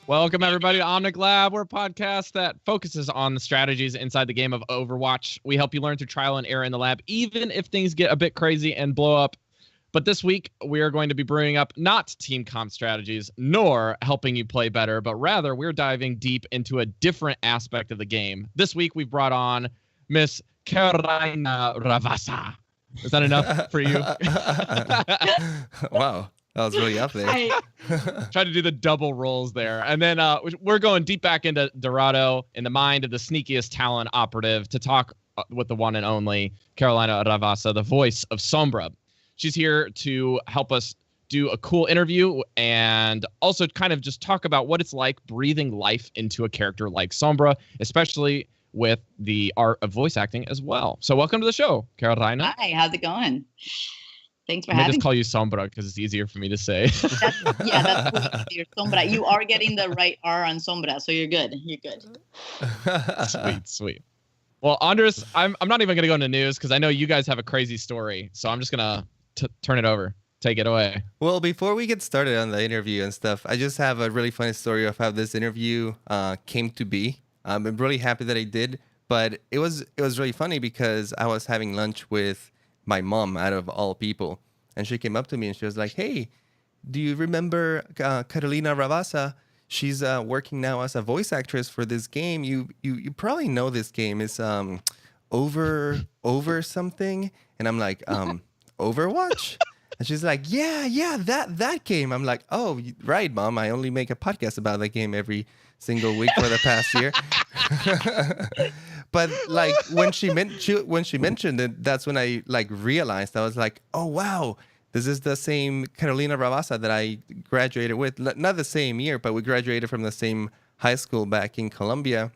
Welcome, everybody, to Omnic Lab. We're a podcast that focuses on the strategies inside the game of Overwatch. We help you learn through trial and error in the lab, even if things get a bit crazy and blow up. But this week, we are going to be brewing up not team comp strategies, nor helping you play better, but rather we're diving deep into a different aspect of the game. This week, we've brought on Miss Carolina Ravassa. Is that enough for you? Wow. That was really up there. Try to do the double rolls there. And then we're going deep back into Dorado in the mind of the sneakiest Talon operative to talk with the one and only Carolina Ravassa, the voice of Sombra. She's here to help us do a cool interview and also kind of just talk about what it's like breathing life into a character like Sombra, especially with the art of voice acting as well. So welcome to the show, Carolina. Hi, how's it going? Thanks for having me. I just call you Sombra because it's easier for me to say. That's really easier. Sombra. You are getting the right R on Sombra, so you're good. You're good. Sweet. Well, Andres, I'm not even going to go into news because I know you guys have a crazy story. So I'm just going to turn it over. Take it away. Well, before we get started on the interview and stuff, I just have a really funny story of how this interview came to be. I'm really happy that I did, but it was really funny because I was having lunch with my mom, out of all people, and she came up to me and she was like, "Hey, do you remember Carolina Ravassa? She's working now as a voice actress for this game. You probably know this game. It's over something." And I'm like, Overwatch? And she's like, yeah, that game. I'm like, "Oh, right, Mom. I only make a podcast about that game every single week for the past year." But like when she mentioned it, that's when I like realized. I was like, "Oh wow, this is the same Carolina Ravassa that I graduated with. Not the same year, but we graduated from the same high school back in Colombia."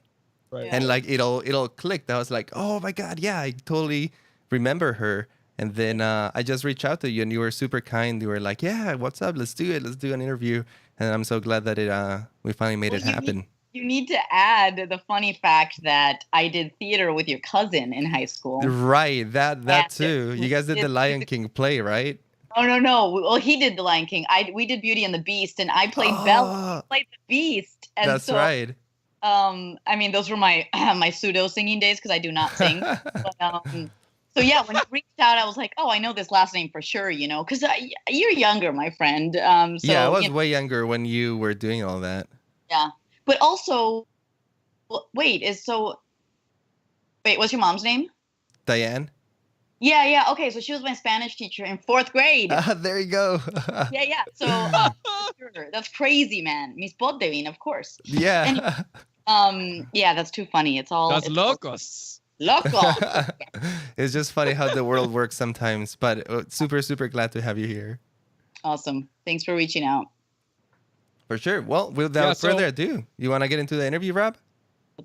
Right. And like it all clicked. I was like, "Oh my God, yeah, I totally remember her." And then I just reached out to you, and you were super kind. You were like, "Yeah, what's up? Let's do it. Let's do an interview." And I'm so glad that we finally made it happen. You need to add the funny fact that I did theater with your cousin in high school. Right, that too. You guys did the Lion King play, right? Oh no. Well, he did the Lion King. We did Beauty and the Beast, and I played Belle. He played the Beast. And that's right. I mean, those were my my pseudo singing days because I do not sing. But, so yeah, when you reached out, I was like, "Oh, I know this last name for sure," because you're younger, my friend. Yeah, I was way younger when you were doing all that. Yeah. But also, wait, what's your mom's name? Diane. Yeah. Okay, so she was my Spanish teacher in 4th grade. There you go. Yeah. So sure. That's crazy, man. Mis Pottevin, of course. Yeah. And, yeah, that's too funny. It's locos. Loco. It's just funny how the world works sometimes. But super, super glad to have you here. Awesome. Thanks for reaching out. For sure. Well, without further ado, you want to get into the interview, Rob?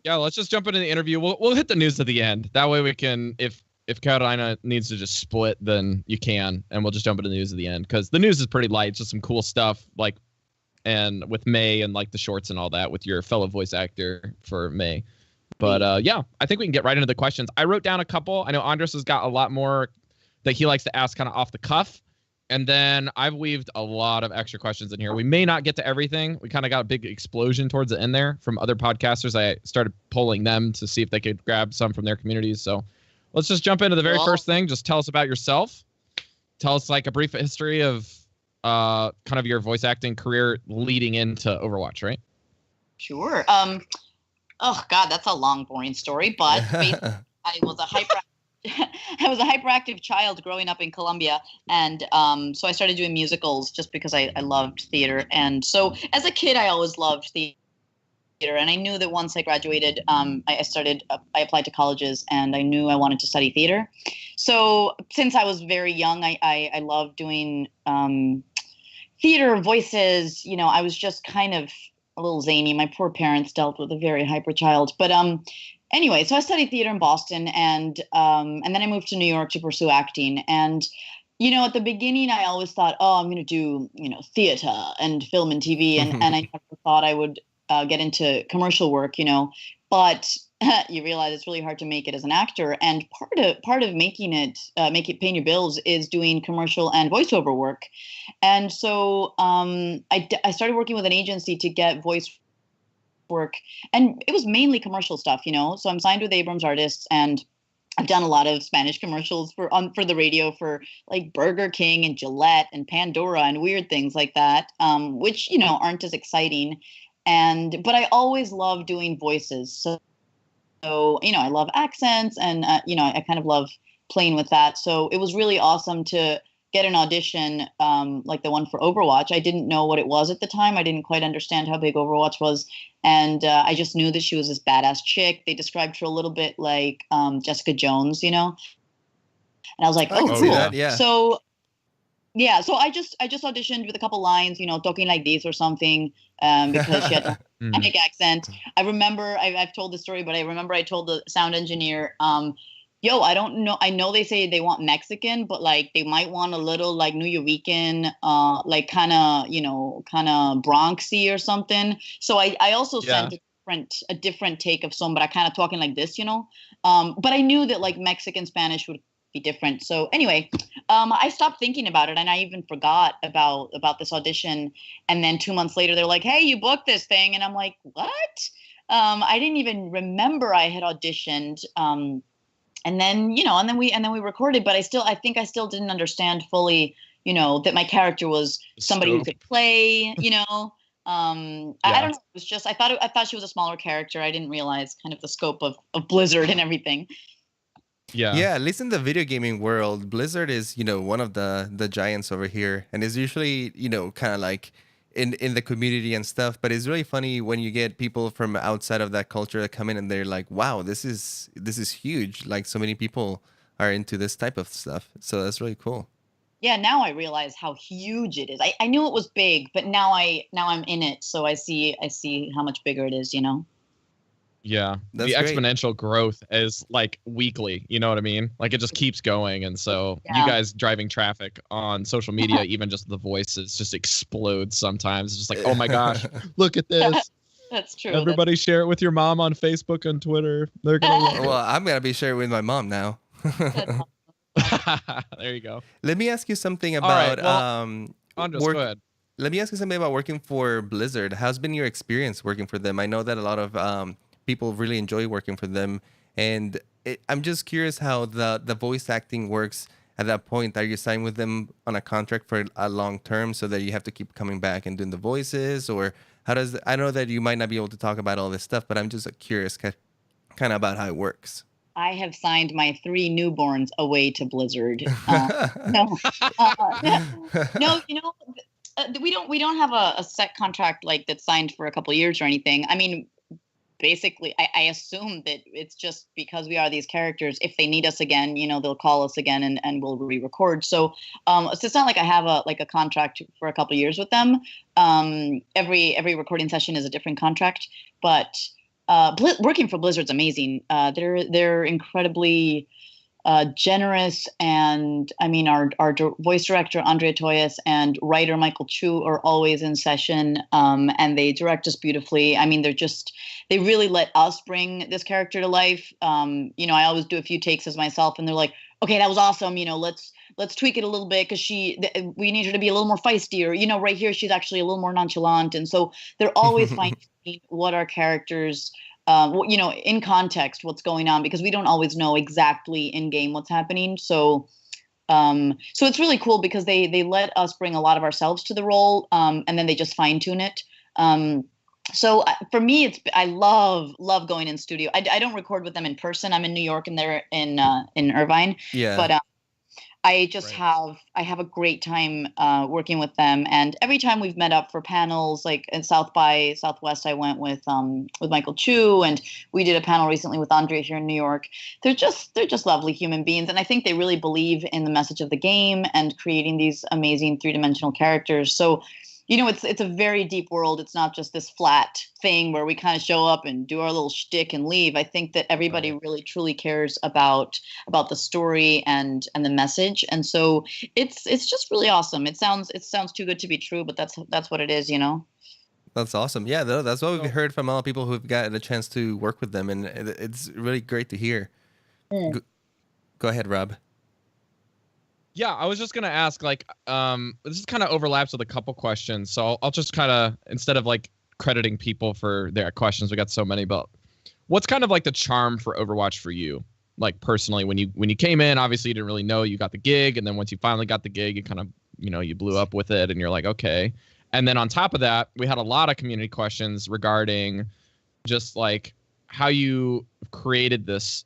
Yeah, let's just jump into the interview. We'll hit the news at the end. That way we can, if Carolina needs to just split, then you can, and we'll just jump into the news at the end because the news is pretty light. It's just some cool stuff, like, and with May and like the shorts and all that with your fellow voice actor for May. But yeah, I think we can get right into the questions. I wrote down a couple. I know Andres has got a lot more that he likes to ask kind of off the cuff. And then I've weaved a lot of extra questions in here. We may not get to everything. We kind of got a big explosion towards the end there from other podcasters. I started polling them to see if they could grab some from their communities. So let's just jump into the very first thing. Just tell us about yourself. Tell us like a brief history of kind of your voice acting career leading into Overwatch, right? Sure. Oh God, that's a long, boring story. But basically, I was a hyperactive child growing up in Colombia, and so I started doing musicals just because I loved theater. And so as a kid, I always loved theater, and I knew that once I graduated, I applied to colleges, and I knew I wanted to study theater. So since I was very young, I loved doing theater, voices. I was just kind of a little zany. My poor parents dealt with a very hyper child, but anyway, so I studied theater in Boston, and then I moved to New York to pursue acting. And at the beginning, I always thought, "Oh, I'm going to do theater and film and TV," and I never thought I would get into commercial work. But you realize it's really hard to make it as an actor, and part of making it paying your bills is doing commercial and voiceover work. And so I started working with an agency to get voice work, and it was mainly commercial stuff, you know. So I'm signed with Abrams Artists, and I've done a lot of Spanish commercials for the radio for like Burger King and Gillette and Pandora and weird things like that, which, you know, aren't as exciting. But I always love doing voices. So, you know, I love accents, and, you know, I kind of love playing with that. So it was really awesome to get an audition like the one for Overwatch. I didn't know what it was at the time. I didn't quite understand how big Overwatch was. And I just knew that she was this badass chick. They described her a little bit like Jessica Jones, you know? And I was like, oh, cool. That, yeah. So, yeah, so I just auditioned with a couple lines, you know, talking like this or something, because she had a Hispanic accent. I remember, I've told this story, but I remember I told the sound engineer, yo, I don't know. I know they say they want Mexican, but like they might want a little like New Yorican, like kind of, you know, kind of Bronxy or something. So I also sent a different take of Sombra, kind of talking like this, you know. But I knew that like Mexican Spanish would be different. So anyway, I stopped thinking about it, and I even forgot about this audition. And then 2 months later, they're like, "Hey, you booked this thing," and I'm like, "What?" I didn't even remember I had auditioned. And then, you know, and then we recorded, but I think I still didn't understand fully, you know, that my character was somebody who could play, you know. I don't know. It was just I thought she was a smaller character. I didn't realize kind of the scope of Blizzard and everything. Yeah, at least in the video gaming world, Blizzard is, you know, one of the giants over here, and is usually, you know, kind of like in the community and stuff. But it's really funny when you get people from outside of that culture that come in and they're like, wow, this is huge. Like so many people are into this type of stuff. So that's really cool. Yeah, now I realize how huge it is. I knew it was big, but now I'm in it, so I see how much bigger it is, you know. Yeah, That's the great. exponential growth is like weekly, you know what I mean? Like it just keeps going. And so you guys driving traffic on social media, even just the voices just explode sometimes. It's just like, oh my gosh, look at this. That's true. Everybody share it with your mom on Facebook and Twitter. They're gonna love Well, I'm gonna be sharing with my mom now. it. There you go. Let me ask you something All right, about Andres, go ahead. Let me ask you something about working for Blizzard. How's been your experience working for them? I know that a lot of people really enjoy working for them, and I'm just curious how the voice acting works at that point. Are you signed with them on a contract for a long term so that you have to keep coming back and doing the voices, or how does I know that you might not be able to talk about all this stuff, but I'm just curious kind of about how it works. I have signed my 3 newborns away to Blizzard. No, you know, we don't have a set contract like that's signed for a couple of years or anything. I mean, basically, I assume that it's just because we are these characters. If they need us again, you know, they'll call us again and we'll re-record. So it's not like I have a contract for a couple of years with them. Every recording session is a different contract, but working for Blizzard's amazing. They're incredibly generous, and I mean our voice director Andrea Toyas and writer Michael Chu are always in session, and they direct us beautifully. I mean, they really let us bring this character to life. You know, I always do a few takes as myself, and they're like, okay, that was awesome. You know, let's tweak it a little bit because we need her to be a little more feisty, or, you know, right here she's actually a little more nonchalant, and so they're always finding what our characters. You know, in context, what's going on, because we don't always know exactly in game what's happening. So it's really cool because they let us bring a lot of ourselves to the role, and then they just fine tune it. So for me, I love going in studio. I don't record with them in person. I'm in New York and they're in Irvine. Yeah. But I just have a great time working with them, and every time we've met up for panels, like in South by Southwest, I went with Michael Chu, and we did a panel recently with Andrea here in New York. They're just lovely human beings, and I think they really believe in the message of the game and creating these amazing 3-dimensional characters. So, you know, it's a very deep world. It's not just this flat thing where we kind of show up and do our little shtick and leave. I think that everybody really truly cares about the story and the message, and so it's just really awesome. It sounds too good to be true, but that's what it is, you know. That's awesome. Yeah, that's what we've heard from all people who've gotten a chance to work with them, and it's really great to hear. Mm. Go ahead, Rob. Yeah, I was just gonna ask, like, this kind of overlaps with a couple questions, so I'll just kind of, instead of like crediting people for their questions. We got so many, but what's kind of like the charm for Overwatch for you? Like personally, when you came in, obviously you didn't really know you got the gig, and then once you finally got the gig, you kind of, you blew up with it, and you're like, okay. And then on top of that, we had a lot of community questions regarding just like how you created this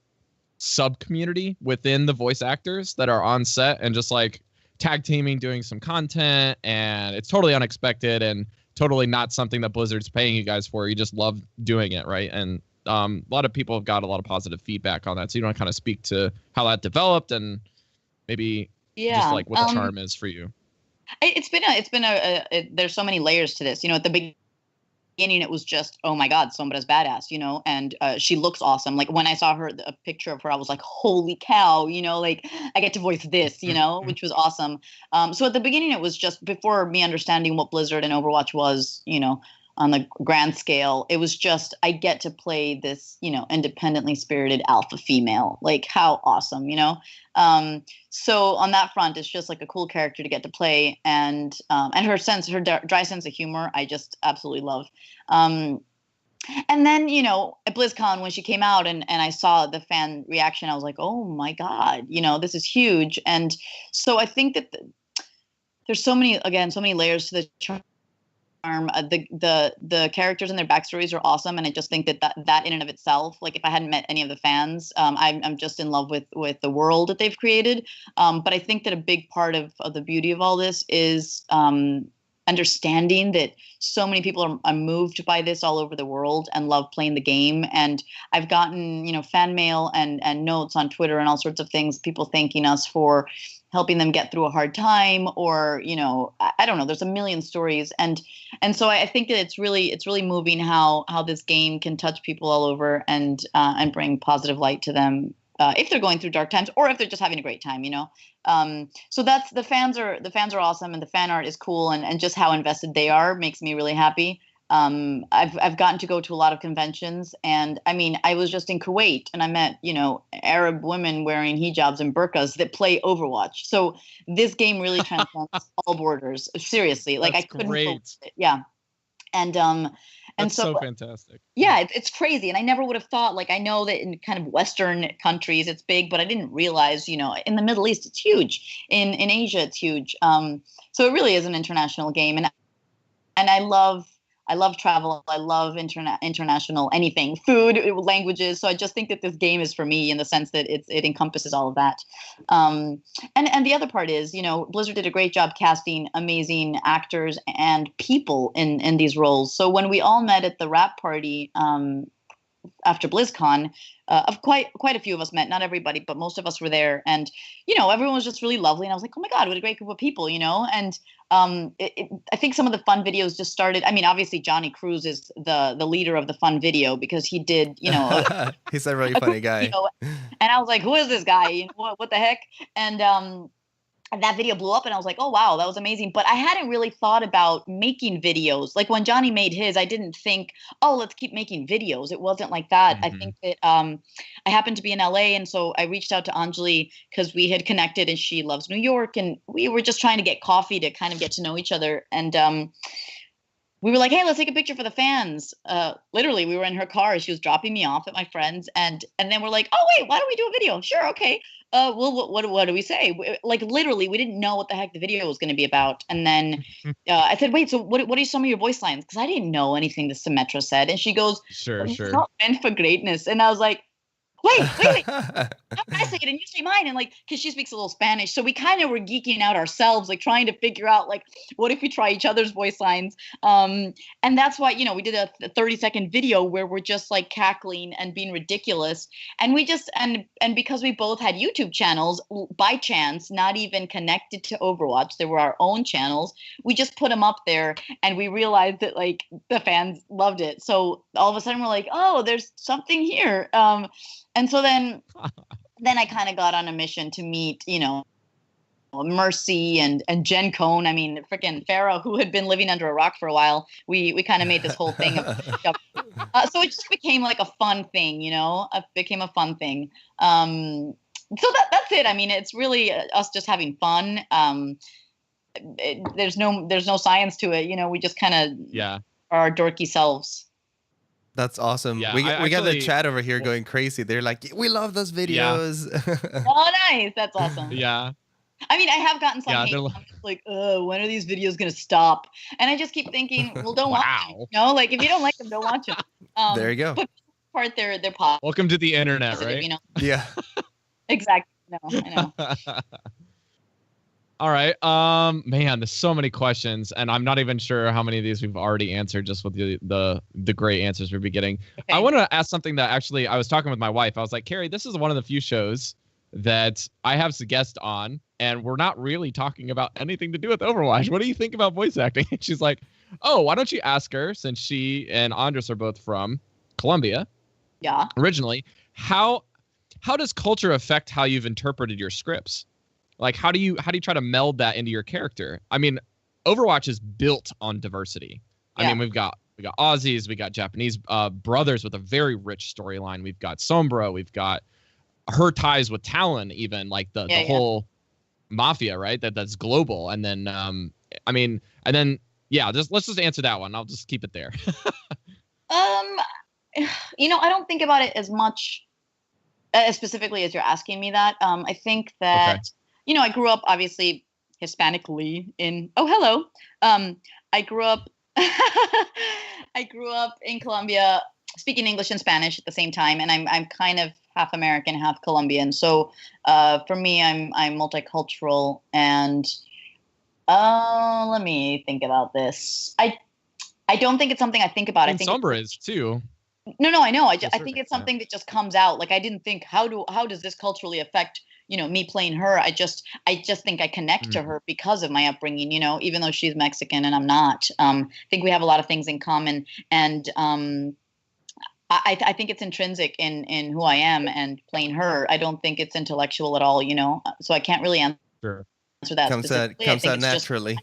sub community within the voice actors that are on set, and just like tag teaming, doing some content, and it's totally unexpected and totally not something that Blizzard's paying you guys for. You just love doing it, right? And a lot of people have got a lot of positive feedback on that. So you want to kind of speak to how that developed and maybe just like what the charm is for you. It's been there's so many layers to this. At the beginning, it was just, oh my God, Sombra's badass, and she looks awesome. Like when I saw a picture of her, I was like, holy cow, like I get to voice this, which was awesome. So at the beginning, it was just before me understanding what Blizzard and Overwatch was, on the grand scale, it was just, I get to play this, independently spirited alpha female. Like how awesome, so on that front, it's just like a cool character to get to play, and her dry sense of humor, I just absolutely love. And then, at BlizzCon when she came out and I saw the fan reaction, I was like, oh my God, this is huge. And so I think that there's so many layers to the charm. The characters and their backstories are awesome, and I just think that in and of itself, like if I hadn't met any of the fans, I'm just in love with the world that they've created. But I think that a big part of the beauty of all this is understanding that so many people are moved by this all over the world and love playing the game. And I've gotten fan mail and notes on Twitter and all sorts of things, people thanking us for helping them get through a hard time, or I don't know, there's a million stories, and so I think that it's really moving how this game can touch people all over and bring positive light to them if they're going through dark times or if they're just having a great time. So that's the fans are awesome, and the fan art is cool, and just how invested they are makes me really happy. I've gotten to go to a lot of conventions, and I mean, I was just in Kuwait and I met, Arab women wearing hijabs and burqas that play Overwatch. So this game really transcends all borders. Seriously. Like That's I couldn't great. believe it. Yeah. And That's so fantastic. Yeah, it's crazy. And I never would have thought, like, I know that in kind of Western countries it's big, but I didn't realize, in the Middle East it's huge. In Asia it's huge. So it really is an international game. And I love travel. I love international anything, food, languages. So I just think that this game is for me in the sense that it encompasses all of that. And the other part is, Blizzard did a great job casting amazing actors and people in these roles. So when we all met at the wrap party after BlizzCon, of quite a few of us met, not everybody, but most of us were there, and everyone was just really lovely, and I was like, oh my God, what a great group of people, and I think some of the fun videos just started. I mean, obviously Johnny Cruz is the leader of the fun video because he did, he's a really funny guy, and I was like, who is this guy? What the heck? And that video blew up, and I was like, oh, wow, that was amazing. But I hadn't really thought about making videos. Like when Johnny made his, I didn't think, oh, let's keep making videos. It wasn't like that. Mm-hmm. I think that I happened to be in LA. And so I reached out to Anjali because we had connected and she loves New York. And we were just trying to get coffee to kind of get to know each other. And we were like, hey, let's take a picture for the fans. Literally, we were in her car. She was dropping me off at my friend's. And then we're like, oh, wait, why don't we do a video? Sure, okay. Well, what do we say? Like, literally, we didn't know what the heck the video was going to be about. And then I said, wait, so what are some of your voice lines? Because I didn't know anything the Symmetra said. And she goes, sure. It's not meant for greatness. And I was like, wait. I say it and you say mine. And like, because she speaks a little Spanish. So we kind of were geeking out ourselves, like trying to figure out, like, what if we try each other's voice lines? And that's why, we did a 30-second video where we're just like cackling and being ridiculous. And we just, and because we both had YouTube channels by chance, not even connected to Overwatch, there were our own channels. We just put them up there and we realized that like the fans loved it. So all of a sudden we're like, oh, there's something here. And so then I kind of got on a mission to meet, Mercy and Jen Cohn. I mean, freaking Farah, who had been living under a rock for a while. We kind of made this whole thing. So it just became like a fun thing, It became a fun thing. So that's it. I mean, it's really us just having fun. There's no science to it. We just kind of our dorky selves. That's awesome. Yeah, we got the actually- chat over here going crazy. They're like, we love those videos. Oh, nice. That's awesome. Yeah. I mean, I have gotten some Yeah, hate they're comments like, when are these videos going to stop? And I just keep thinking, well, don't watch them. Wow. No, like, if you don't like them, don't watch them. There you go. But for the most part, they're positive, Welcome to the internet, right? you know? Yeah. Exactly. No, I know. All right. Man, there's so many questions, and I'm not even sure how many of these we've already answered just with the great answers we've been getting. Okay. I want to ask something that actually I was talking with my wife. I was like, Carrie, this is one of the few shows that I have a guest on, and we're not really talking about anything to do with Overwatch. What do you think about voice acting? And she's like, oh, why don't you ask her, since she and Andres are both from Colombia Yeah. originally, how does culture affect how you've interpreted your scripts? Like, how do you try to meld that into your character? I mean, Overwatch is built on diversity. I mean, we've got Aussies, we got Japanese brothers with a very rich storyline. We've got Sombra, we've got her ties with Talon, even like the whole mafia, right? That's global. And then let's just answer that one. I'll just keep it there. I don't think about it as much specifically as you're asking me that. I think that, I grew up obviously Hispanically in, I grew up, I grew up in Colombia speaking English and Spanish at the same time. And I'm kind of half American, half Colombian. So for me, I'm multicultural, and let me think about this. I don't think it's something I think about. I think Sombra is too. No, I know. I think it's something that just comes out. Like, I didn't think how does this culturally affect, me playing her. I just think I connect to her because of my upbringing, even though she's Mexican and I'm not. I think we have a lot of things in common, and I think it's intrinsic in who I am and playing her. I don't think it's intellectual at all, so I can't really answer that. Comes out naturally.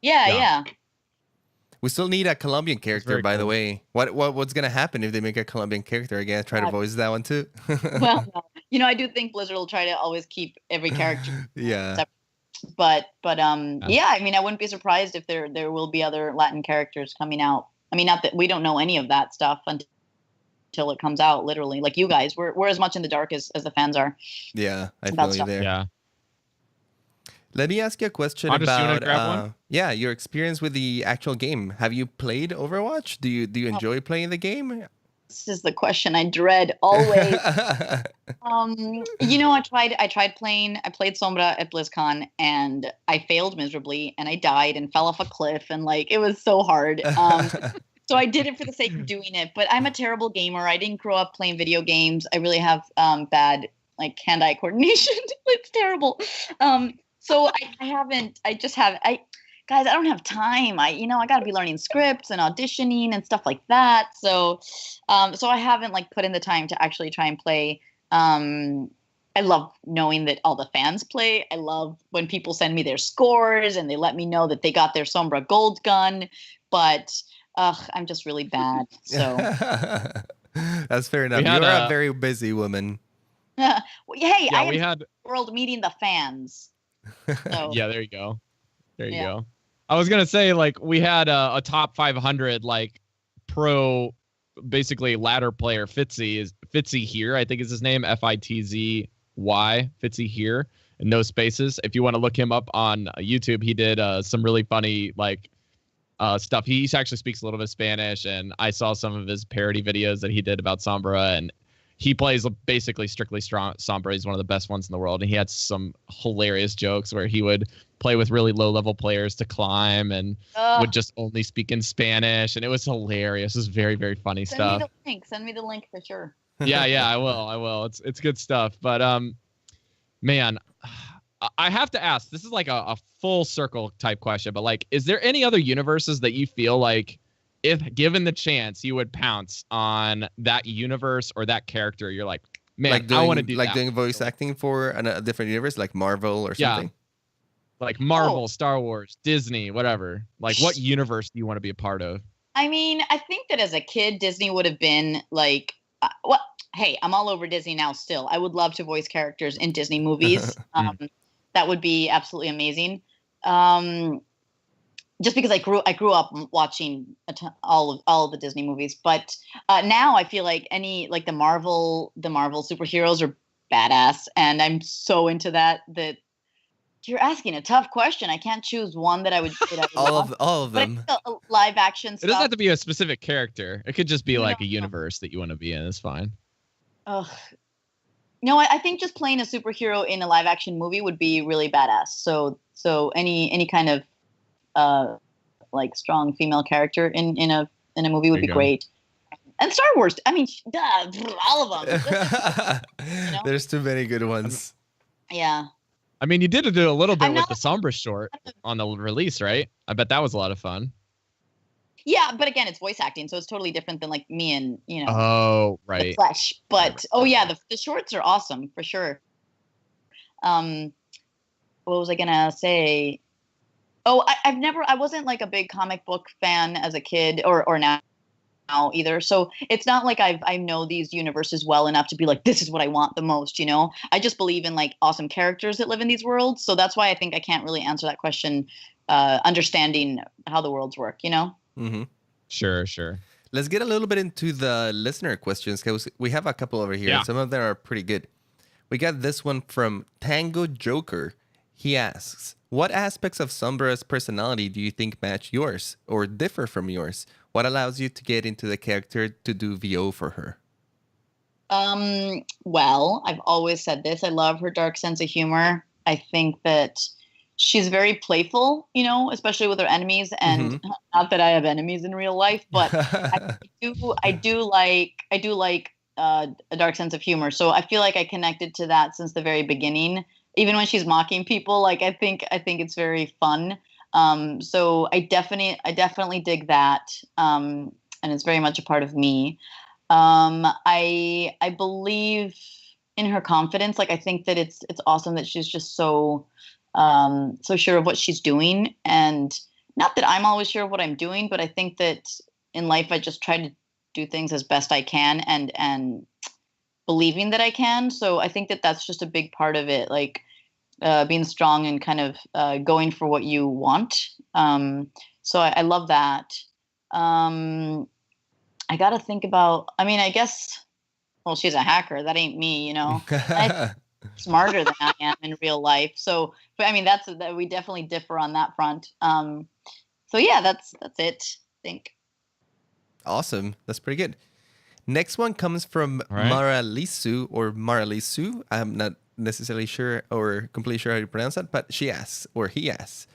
Yeah. We still need a Colombian character, by the way. What's gonna happen if they make a Colombian character again? Try to voice that one too. Well, no. I do think Blizzard will try to always keep every character. Yeah. Separate. But yeah. I mean, I wouldn't be surprised if there will be other Latin characters coming out. I mean, not that we don't know any of that stuff until it comes out. Literally, like you guys, we're as much in the dark as the fans are. Yeah, I feel you there. Yeah. Let me ask you a question about your experience with the actual game. Have you played Overwatch? Do you enjoy playing the game? This is the question I dread always. I tried playing. I played Sombra at BlizzCon, and I failed miserably, and I died and fell off a cliff, and it was so hard. So I did it for the sake of doing it. But I'm a terrible gamer. I didn't grow up playing video games. I really have bad hand-eye coordination. It's terrible. So guys, I don't have time. I got to be learning scripts and auditioning and stuff like that. So I haven't put in the time to actually try and play. I love knowing that all the fans play. I love when people send me their scores and they let me know that they got their Sombra gold gun, but I'm just really bad. So that's fair enough. You're a very busy woman. Hey, I am the world meeting the fans. So. Yeah, there you go. There you go. I was gonna say, we had a top 500 pro, basically ladder player. Fitzy here, I think is his name. Fitzy, Fitzy here, and no spaces. If you want to look him up on YouTube, he did some really funny stuff. He actually speaks a little bit of Spanish, and I saw some of his parody videos that he did about Sombra, and he plays basically strictly strong Sombra. He's one of the best ones in the world. And he had some hilarious jokes where he would play with really low-level players to climb and would just only speak in Spanish. And it was hilarious. It was very, very funny stuff. Send me the link for sure. Yeah, I will. It's good stuff. But, man, I have to ask. This is a full circle type question. But, is there any other universes that you feel like, if given the chance, you would pounce on that universe or that character? You're like, man, I want to do that. Doing voice acting for a different universe, like Marvel or something? Like Marvel, Star Wars, Disney, whatever. What universe do you want to be a part of? I mean, I think that as a kid, Disney would have been hey, I'm all over Disney now still. I would love to voice characters in Disney movies. That would be absolutely amazing. just because I grew up watching all of the Disney movies, but now I feel like the Marvel superheroes are badass, and I'm so into that you're asking a tough question. I can't choose one that I would all of but them. live action It stuff. doesn't have to be a specific character. It could just be like a universe that you want to be in. It's fine. Ugh. No, I think just playing a superhero in a live action movie would be really badass. So any kind of like strong female character in a movie would be great. And Star Wars, I mean, all of them. There's too many good ones. Yeah. I mean, you did do a little bit with the Sombra short on the release, right? I bet that was a lot of fun. Yeah, but again, it's voice acting, so it's totally different than like me and Oh, right. the flesh. But the shorts are awesome for sure. What was I gonna say? Oh, I wasn't like a big comic book fan as a kid or now either. So it's not like I know these universes well enough to be like, this is what I want the most, I just believe in like awesome characters that live in these worlds. So that's why I think I can't really answer that question, understanding how the worlds work, Mm-hmm. Sure. Let's get a little bit into the listener questions because we have a couple over here. Yeah. And some of them are pretty good. We got this one from Tango Joker. He asks, what aspects of Sombra's personality do you think match yours or differ from yours? What allows you to get into the character to do VO for her? Well, I've always said this. I love her dark sense of humor. I think that she's very playful, especially with her enemies. And not that I have enemies in real life, but I do like a dark sense of humor. So I feel like I connected to that since the very beginning. Even when she's mocking people, like I think it's very fun. So I definitely dig that. And it's very much a part of me. I believe in her confidence. Like I think that it's awesome that she's just so sure of what she's doing, and not that I'm always sure of what I'm doing, but I think that in life I just try to do things as best I can and believing that I can. So I think that that's just a big part of it, like being strong and kind of going for what you want. So I love that. I got to think about, I guess, well, she's a hacker. That ain't me, I'm smarter than I am in real life. So, but that we definitely differ on that front. So yeah, that's it, I think. Awesome. That's pretty good. Next one comes from Maralisu or Maralisu. I'm not necessarily sure or completely sure how to pronounce that, but she asks, or he asks,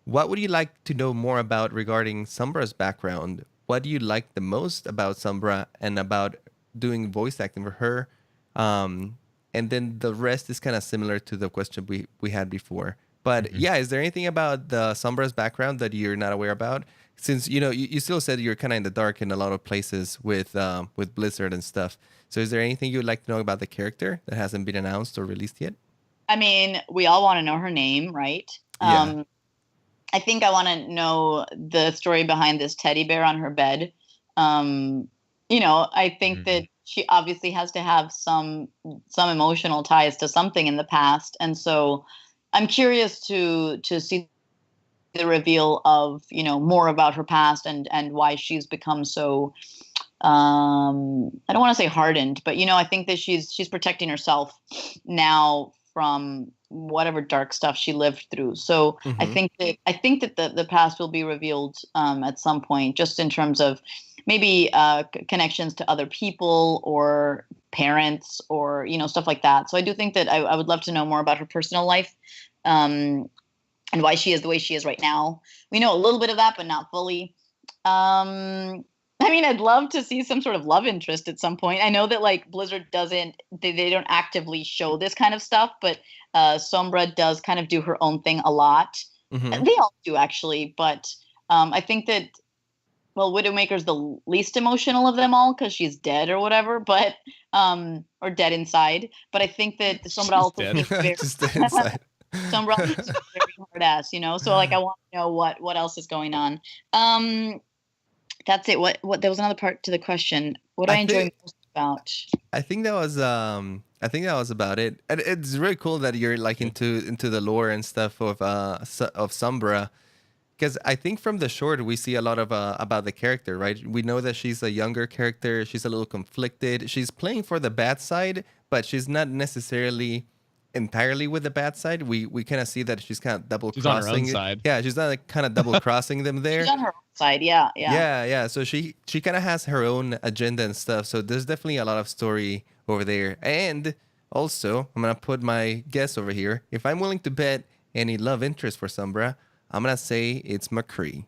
what would you like to know more about regarding Sombra's background? What do you like the most about Sombra and about doing voice acting for her? And then the rest is kind of similar to the question we had before. But yeah, is there anything about the Sombra's background that you're not aware about? Since, you still said you're kind of in the dark in a lot of places with Blizzard and stuff. So is there anything you'd like to know about the character that hasn't been announced or released yet? We all want to know her name, right? Yeah. I think I want to know the story behind this teddy bear on her bed. I think that she obviously has to have some emotional ties to something in the past. And so I'm curious to see the reveal of, more about her past and why she's become so, I don't want to say hardened, but, I think that she's protecting herself now from whatever dark stuff she lived through. So I think that the past will be revealed at some point, just in terms of maybe connections to other people or parents or, stuff like that. So I do think that I would love to know more about her personal life and why she is the way she is right now. We know a little bit of that, but not fully. I'd love to see some sort of love interest at some point. I know that like Blizzard they don't actively show this kind of stuff, but Sombra does kind of do her own thing a lot. They all do actually, but I think that, well, Widowmaker's the least emotional of them all because she's dead or whatever, but or dead inside. But I think that Sombra also seems very Just dead inside. Sombra is very hard ass, So like I want to know what else is going on. That's it. What there was another part to the question. What do I enjoy most about? I think that was about it. And it's really cool that you're like into the lore and stuff of Sombra. Because I think from the short we see a lot of about the character, right? We know that she's a younger character. She's a little conflicted. She's playing for the bad side, but she's not necessarily entirely with the bad side. We kind of see that she's kind of double She's on her own crossing. side. Yeah, she's not like kind of double crossing them there. She's on her own side. Yeah. Yeah. So she kind of has her own agenda and stuff. So there's definitely a lot of story over there. And also, I'm gonna put my guess over here. If I'm willing to bet any love interest for Sombra, I'm gonna say it's McCree.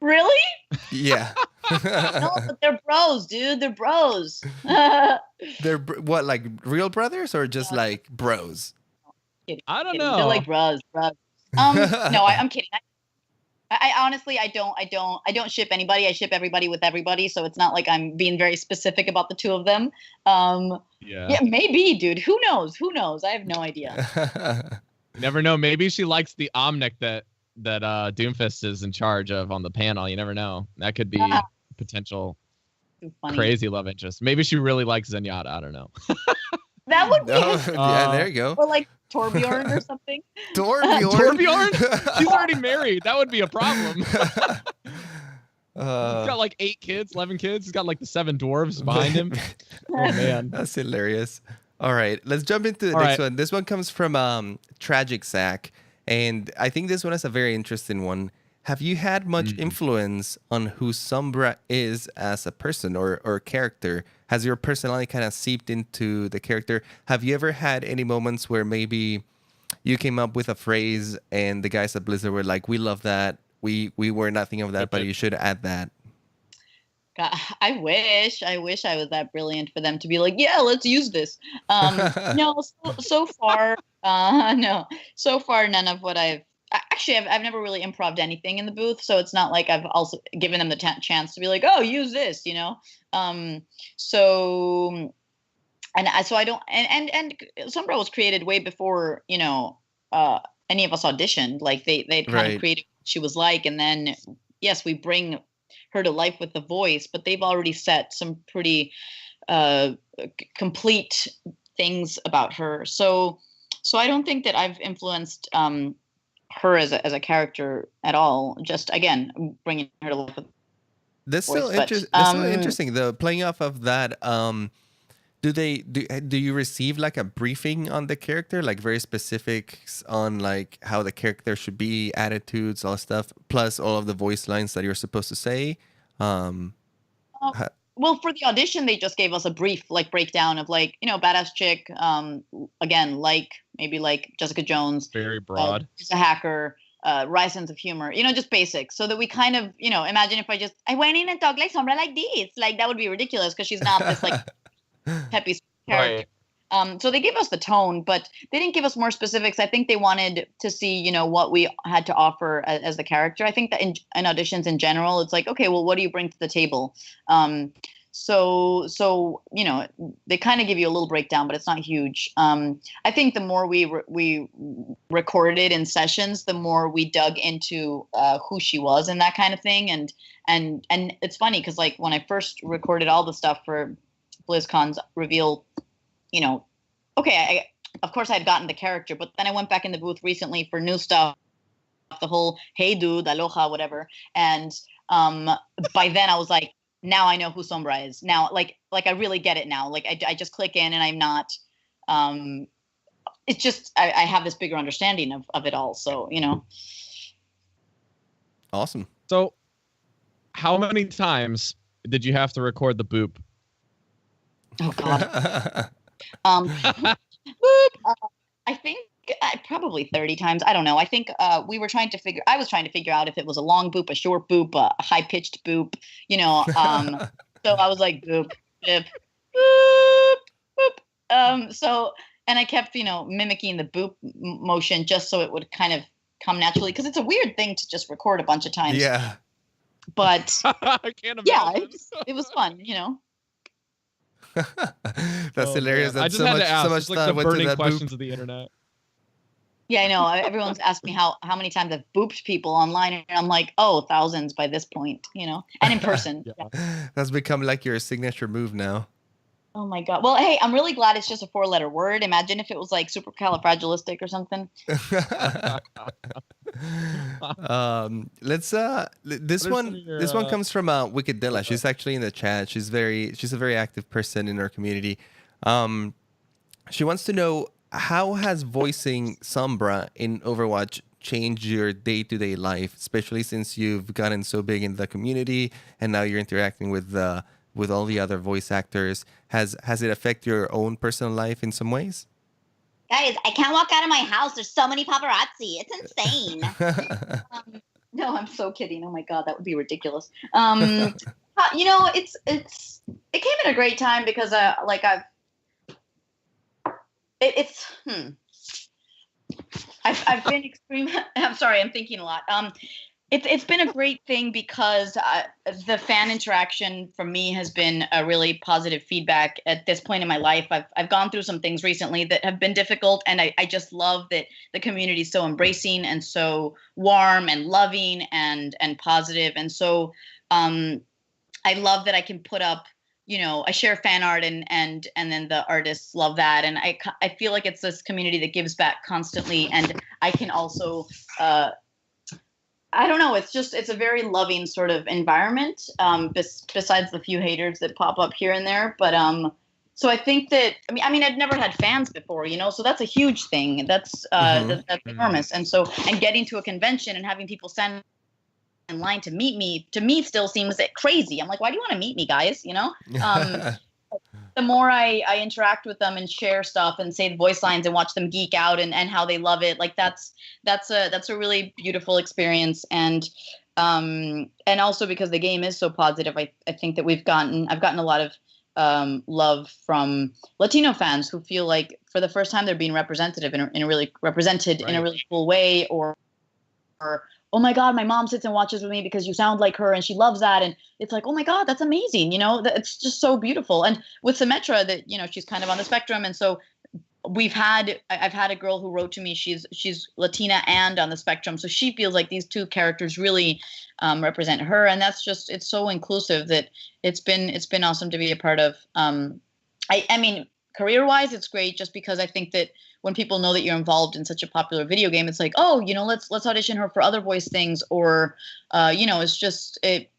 Really? Yeah. No, but they're bros, dude. They're bros. They're what, like real brothers or just like bros? I don't Kidding. know. They're like bros. No, I'm kidding. I honestly, I don't ship anybody. I ship everybody with everybody. So it's not like I'm being very specific about the two of them. Yeah, maybe, dude. Who knows? I have no idea. Never know. Maybe she likes the Omnic that Doomfist is in charge of on the panel. You never know. That could be potential crazy love interest. Maybe she really likes Zenyatta. I don't know. That would be. Yeah, there you go. Or like Torbjorn or something. Torbjorn? She's already married. That would be a problem. He's got like 8 kids, 11 kids. He's got like the 7 dwarves behind him. Oh man, that's hilarious. All right, let's jump into the next one. This one comes from Tragic Zach, and I think this one is a very interesting one. Have you had much influence on who Sombra is as a person or character? Has your personality kind of seeped into the character? Have you ever had any moments where maybe you came up with a phrase and the guys at Blizzard were like, "We love that. We were not thinking of that, but you should add that." God, I wish I was that brilliant for them to be like, yeah, let's use this. No, so far, no. So far, none of what I've never really improv'd anything in the booth, so it's not like I've also given them the chance to be like, oh, use this, you know. So I don't. And Sombra was created way before, you know, any of us auditioned. Like they'd kind of created what she was like, and then yes, we bring her to life with the voice, but they've already set some pretty complete things about her. So I don't think that I've influenced her as a character at all. Just again, bringing her to life with that's voice. So interesting though. Playing off of that, do you receive like a briefing on the character, like very specifics on like how the character should be, attitudes, all stuff, plus all of the voice lines that you're supposed to say? Well, for the audition, they just gave us a brief like breakdown of like, you know, badass chick, again, like maybe like Jessica Jones, very broad, she's a hacker, wry sense of humor, you know, just basics, so that we kind of, you know, imagine if I went in and talked like Sombra like this, like that would be ridiculous because she's not this like peppy character. So they gave us the tone, but they didn't give us more specifics. I think they wanted to see, you know, what we had to offer as the character. I think that in auditions in general, it's like, okay, well, what do you bring to the table? So you know, they kind of give you a little breakdown, but it's not huge. I think the more we recorded in sessions, the more we dug into who she was and that kind of thing. And it's funny because like when I first recorded all the stuff for BlizzCon's reveal, you know, okay, of course I had gotten the character, but then I went back in the booth recently for new stuff, the whole hey dude, aloha, whatever. And by then I was like, now I know who Sombra is. Now, like I really get it now. Like I just click in and I'm not, it's just, I have this bigger understanding of it all. So, you know. Awesome. So how many times did you have to record the boop? Oh God. I think probably 30 times. I don't know. I think I was trying to figure out if it was a long boop, a short boop, a high pitched boop, you know. So I was like boop, boop, boop, boop. So, and I kept, you know, mimicking the boop motion just so it would kind of come naturally, because it's a weird thing to just record a bunch of times. Yeah. But I can't imagine. yeah, it was fun, you know. That's hilarious. I just had to ask. It's like the burning questions of the internet. Yeah, I know. Everyone's asked me how many times I've booped people online, and I'm like, oh, thousands by this point, you know, and in person. Yeah. That's become like your signature move now. Oh my God. Well, hey, I'm really glad it's just a 4-letter word. Imagine if it was like supercalifragilistic or something. Let's this What are one some of your, this one comes from Wickedilla. She's actually in the chat. She's a very active person in our community. She wants to know, how has voicing Sombra in Overwatch changed your day-to-day life, especially since you've gotten so big in the community and now you're interacting with all the other voice actors. Has it affected your own personal life in some ways? Guys, I can't walk out of my house. There's so many paparazzi. It's insane. No, I'm so kidding. Oh my God, that would be ridiculous. You know, it came at a great time because I've been extreme. I'm sorry, I'm thinking a lot. It's been a great thing because the fan interaction from me has been a really positive feedback at this point in my life. I've gone through some things recently that have been difficult, and I just love that the community is so embracing and so warm and loving and positive. And so I love that I can put up, you know, I share fan art and then the artists love that. And I feel like it's this community that gives back constantly. And I can also, I don't know, it's a very loving sort of environment, besides the few haters that pop up here and there. But so I think that, I mean, I'd never had fans before, you know, so that's a huge thing. That's that's enormous. And so, and getting to a convention and having people stand in line to meet me, to me still seems crazy. I'm like, why do you want to meet me, guys? You know, the more I interact with them and share stuff and say the voice lines and watch them geek out and how they love it, like that's a really beautiful experience. And also because the game is so positive, I think that I've gotten a lot of love from Latino fans who feel like for the first time they're being representative in a really represented in a really cool way, or oh my God, my mom sits and watches with me because you sound like her and she loves that. And it's like, oh my God, that's amazing. You know, it's just so beautiful. And with Symmetra, that, you know, she's kind of on the spectrum. And so I've had a girl who wrote to me, she's Latina and on the spectrum. So she feels like these two characters really represent her. And that's just, it's so inclusive that it's been awesome to be a part of. I mean, career-wise, it's great just because I think that when people know that you're involved in such a popular video game, it's like, oh, you know, let's audition her for other voice things, or, you know, it's just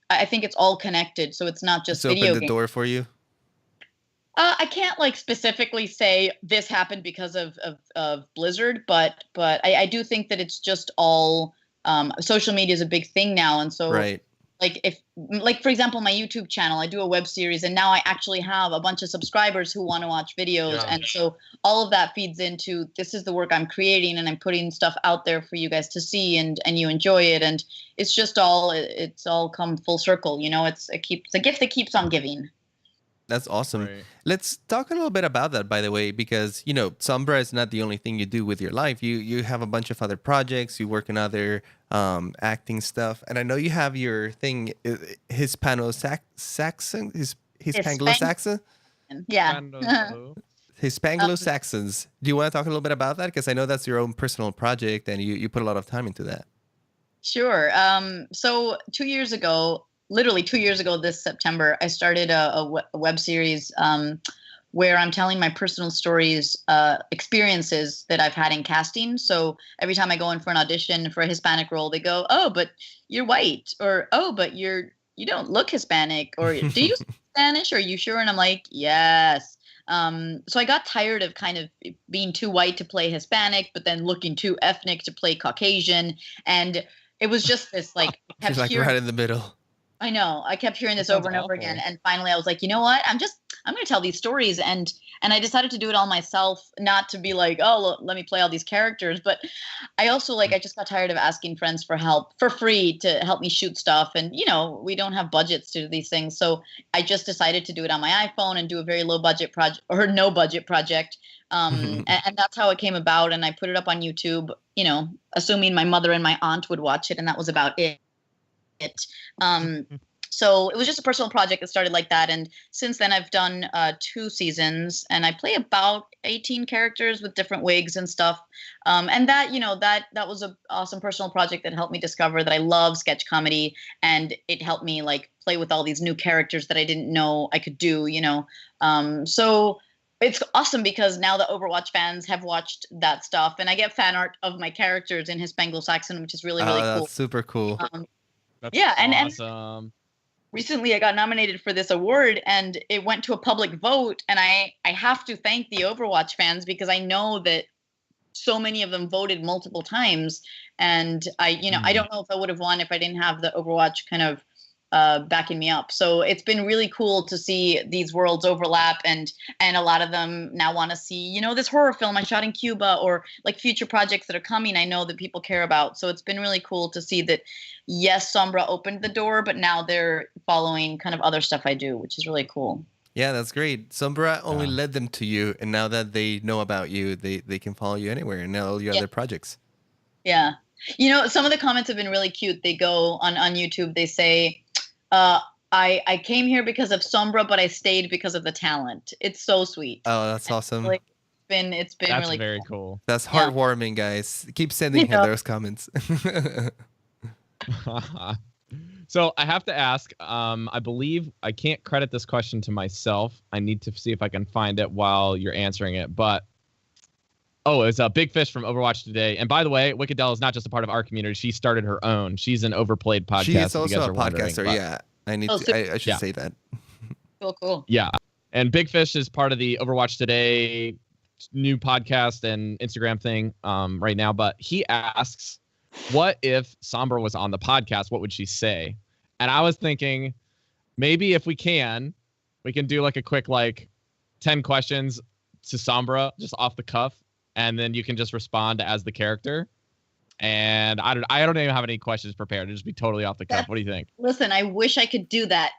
I think it's all connected, so it's not just video. It's opened the door for you. I can't like specifically say this happened because of Blizzard, but I do think that it's just all social media is a big thing now, and so right. Like for example, my YouTube channel, I do a web series, and now I actually have a bunch of subscribers who want to watch videos. Yeah. And so all of that feeds into, this is the work I'm creating, and I'm putting stuff out there for you guys to see, and you enjoy it. And it's just it's all come full circle. You know, it's a gift that keeps on giving. That's awesome. Right. Let's talk a little bit about that, by the way, because, you know, Sombra is not the only thing you do with your life. You have a bunch of other projects. You work in other acting stuff. And I know you have your thing, Hispano-Saxon? Hispanglo-Saxon? Yeah. Hispanglo-Saxons. Do you want to talk a little bit about that? Because I know that's your own personal project, and you put a lot of time into that. Sure. So 2 years ago, literally 2 years ago this September, I started a web series where I'm telling my personal stories, experiences that I've had in casting. So every time I go in for an audition for a Hispanic role, they go, oh, but you're white, or, oh, but you don't look Hispanic, or do you speak Spanish? Are you sure? And I'm like, yes. So I got tired of kind of being too white to play Hispanic, but then looking too ethnic to play Caucasian. And it was just this like, she's like right in the middle. I know. I kept hearing this over and over again. And finally I was like, you know what? I'm going to tell these stories. And I decided to do it all myself, not to be like, oh, let me play all these characters. But I also I just got tired of asking friends for help for free to help me shoot stuff. And, you know, we don't have budgets to do these things. So I just decided to do it on my iPhone and do a very low budget project, or no budget project. And that's how it came about. And I put it up on YouTube, you know, assuming my mother and my aunt would watch it. And that was about it. So it was just a personal project that started like that, and since then I've done 2 seasons, and I play about 18 characters with different wigs and stuff, and that, you know, that was an awesome personal project that helped me discover that I love sketch comedy, and it helped me like play with all these new characters that I didn't know I could do, you know. So it's awesome because now the Overwatch fans have watched that stuff, and I get fan art of my characters in Hispanglo-Saxon, which is really really cool. That's super cool. That's Yeah, and awesome. recently I got nominated for this award, and it went to a public vote, and I have to thank the Overwatch fans because I know that so many of them voted multiple times, and I don't know if I would have won if I didn't have the Overwatch kind of backing me up. So it's been really cool to see these worlds overlap, and a lot of them now want to see, this horror film I shot in Cuba, or like future projects that are coming I know that people care about. So it's been really cool to see that, yes, Sombra opened the door, but now they're following kind of other stuff I do, which is really cool. Yeah, that's great. Sombra only led them to you, and now that they know about you, they can follow you anywhere and all your other projects. Yeah. Some of the comments have been really cute. They go on YouTube, they say, I came here because of Sombra, but I stayed because of the talent. It's so sweet. Oh, that's awesome. Like, it's been That's really very cool. That's heartwarming, guys. Keep sending her those comments. So I have to ask, I believe I can't credit this question to myself. I need to see if I can find it while you're answering it. But, it's a Big Fish from Overwatch Today. And by way, Wicked Dell is not just a part of our community. She started her own. She's an Overplayed podcast. She is also a podcaster, yeah. I should say that. Cool. Yeah. And Big Fish is part of the Overwatch Today new podcast and Instagram thing right now. But he asks, what if Sombra was on the podcast? What would she say? And I was thinking, maybe if we can do like a quick 10 questions to Sombra just off the cuff, and then you can just respond as the character. And I don't even have any questions prepared. It'll just be totally off the cuff. What do you think? Listen, I wish I could do that.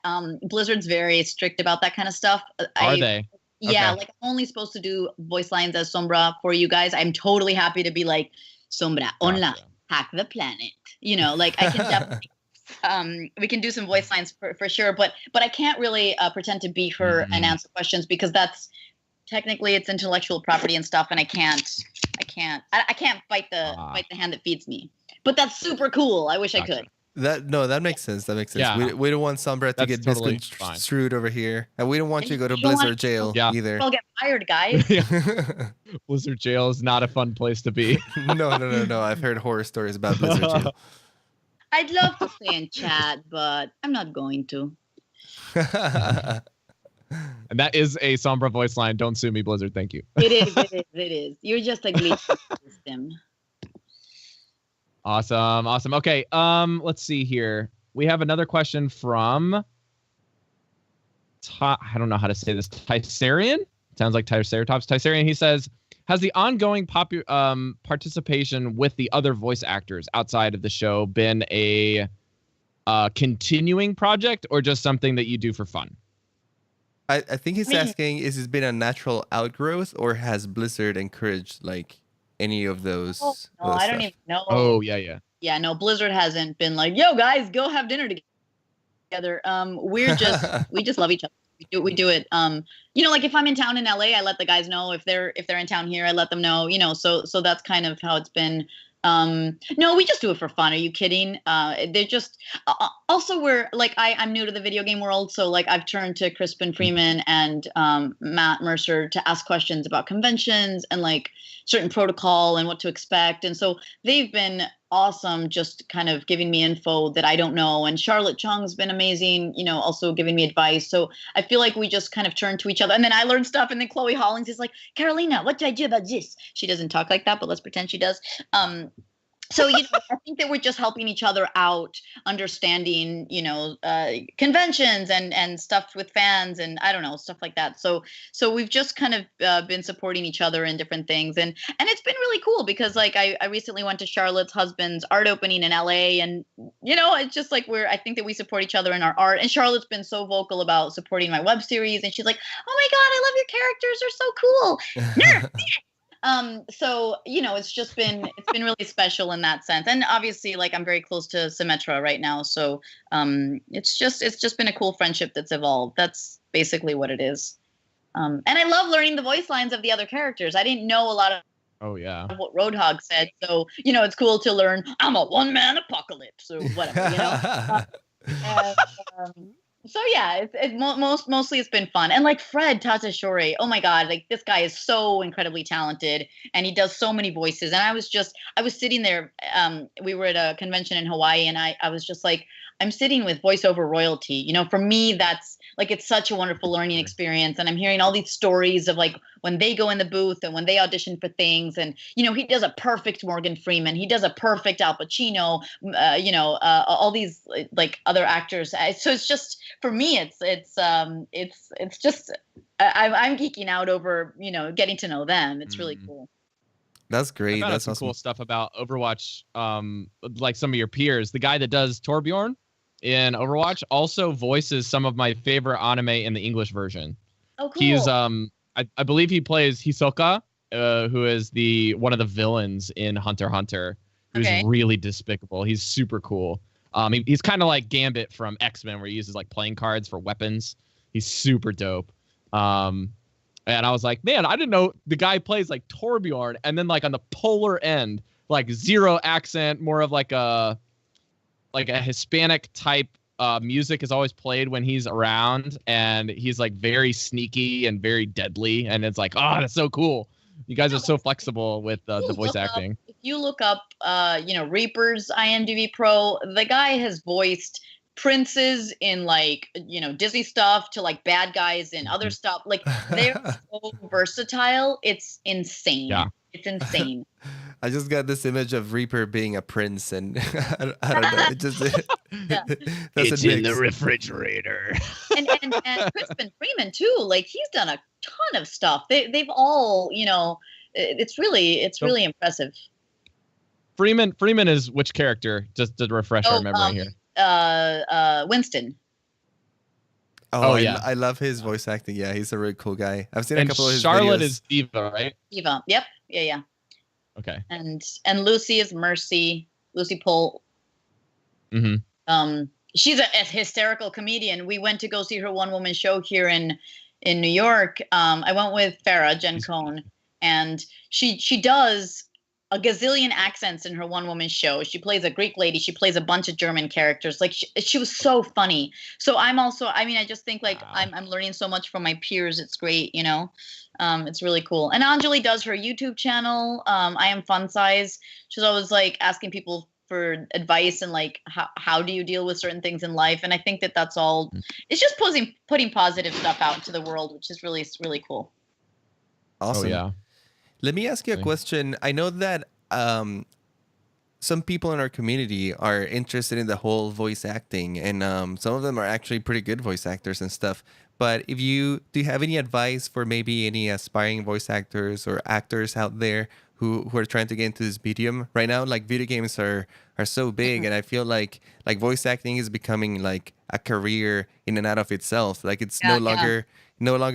Blizzard's very strict about that kind of stuff. Are they? Yeah, Okay. I'm only supposed to do voice lines as Sombra for you guys. I'm totally happy to be like, Sombra, online, hack the planet. I can definitely, we can do some voice lines for sure. But I can't really pretend to be her and answer questions because that's technically it's intellectual property and stuff, and I can't fight the hand that feeds me. But that's super cool. I wish I could. That makes sense. Yeah. We don't want Sombra to get totally misconstrued over here, and we don't want you to go to Blizzard jail either. I'll get fired, guys. Blizzard jail is not a fun place to be. No. I've heard horror stories about Blizzard jail. I'd love to stay in chat, but I'm not going to. And that is a Sombra voice line. Don't sue me, Blizzard. Thank you. It is. You're just a glitch system. Awesome. Okay. Let's see here. We have another question from I don't know how to say this. Tysarian? Sounds like Triceratops. Tysarian, he says, has the ongoing participation with the other voice actors outside of the show been a continuing project or just something that you do for fun? I think he's asking, is it been a natural outgrowth or has Blizzard encouraged any of those? I don't even know. Oh, yeah. Yeah, no, Blizzard hasn't been like, yo, guys, go have dinner together. We just love each other. We do it. If I'm in town in LA, I let the guys know. If they're in town here, I let them know. So that's kind of how it's been. No, we just do it for fun. Are you kidding? They're just also we're I'm new to the video game world, so I've turned to Crispin Freeman and Matt Mercer to ask questions about conventions and certain protocol and what to expect. And so they've been awesome, just kind of giving me info that I don't know. And Charlotte Chung's been amazing, also giving me advice. So I feel like we just kind of turn to each other. And then I learn stuff. And then Chloe Hollings is like, Carolina, what do I do about this? She doesn't talk like that, but let's pretend she does. So, I think that we're just helping each other out, understanding, conventions and stuff with fans and I don't know, stuff like that. So we've just kind of been supporting each other in different things. And it's been really cool because I recently went to Charlotte's husband's art opening in LA and, it's just I think that we support each other in our art. And Charlotte's been so vocal about supporting my web series. And she's like, oh my God, I love your characters. They're so cool. So it's been really special in that sense, and obviously I'm very close to Symmetra right now, so it's just been a cool friendship that's evolved. That's basically what it is, and I love learning the voice lines of the other characters. I didn't know a lot of what Roadhog said, so it's cool to learn. I'm a one-man apocalypse or whatever, and, So yeah, mostly it's been fun. And like Fred Tatashore, oh my God, like this guy is so incredibly talented and he does so many voices. And I was sitting there, we were at a convention in Hawaii and I was just like, I'm sitting with voiceover royalty. You know, for me, that's like, it's such a wonderful learning experience. And I'm hearing all these stories of like when they go in the booth and when they audition for things. And, you know, he does a perfect Morgan Freeman. He does a perfect Al Pacino, all these like other actors. So it's just, for me, it's just I'm geeking out over, you know, getting to know them. It's really cool. That's great. I found out That's some awesome. cool stuff about Overwatch. Like some of your peers, the guy that does Torbjorn in Overwatch also voices some of my favorite anime in the English version. Oh, cool. He's I believe he plays Hisoka, who is one of the villains in Hunter x Hunter, who's really despicable. He's super cool. He's kind of like Gambit from X-Men, where he uses like playing cards for weapons. He's super dope. And I was like, man, I didn't know the guy plays like Torbjorn, and then like on the polar end, like zero accent, more of like a Hispanic type music is always played when he's around, and he's like very sneaky and very deadly, and it's like, oh, that's so cool. You guys are so flexible with the voice acting. If you look up, Reaper's IMDb Pro, the guy has voiced princes in like, Disney stuff to like bad guys in other stuff. Like they're so versatile. It's insane. Yeah. It's insane. I just got this image of Reaper being a prince, and I don't know. It just it's in the refrigerator. and Crispin Freeman too. Like he's done a ton of stuff. They've all, it's really impressive. Freeman is which character? Just to refresh our memory here. Winston. Oh yeah, I love his voice acting. Yeah, he's a really cool guy. I've seen a couple of his Charlotte videos. is Diva, right? Diva. Yep. Yeah. Okay. And Lucy is Mercy. Lucy Pohl. Mm-hmm. She's a hysterical comedian. We went to go see her one-woman show here in New York. I went with Farah Jen Cohn, and she does a gazillion accents in her one-woman show. She plays a Greek lady. She plays a bunch of German characters. Like she was so funny. So I'm also, I just think like I'm learning so much from my peers. It's great, it's really cool. And Anjali does her YouTube channel. I Am Fun Size. She's always like asking people for advice and like how do you deal with certain things in life. And I think that's all. It's just putting positive stuff out into the world, which is really, really cool. Awesome. Oh yeah. Let me ask you a question. I know that some people in our community are interested in the whole voice acting, and some of them are actually pretty good voice actors and stuff. But do you have any advice for maybe any aspiring voice actors or actors out there who are trying to get into this medium right now? Like video games are so big, and I feel like voice acting is becoming like a career in and out of itself. Like it's no longer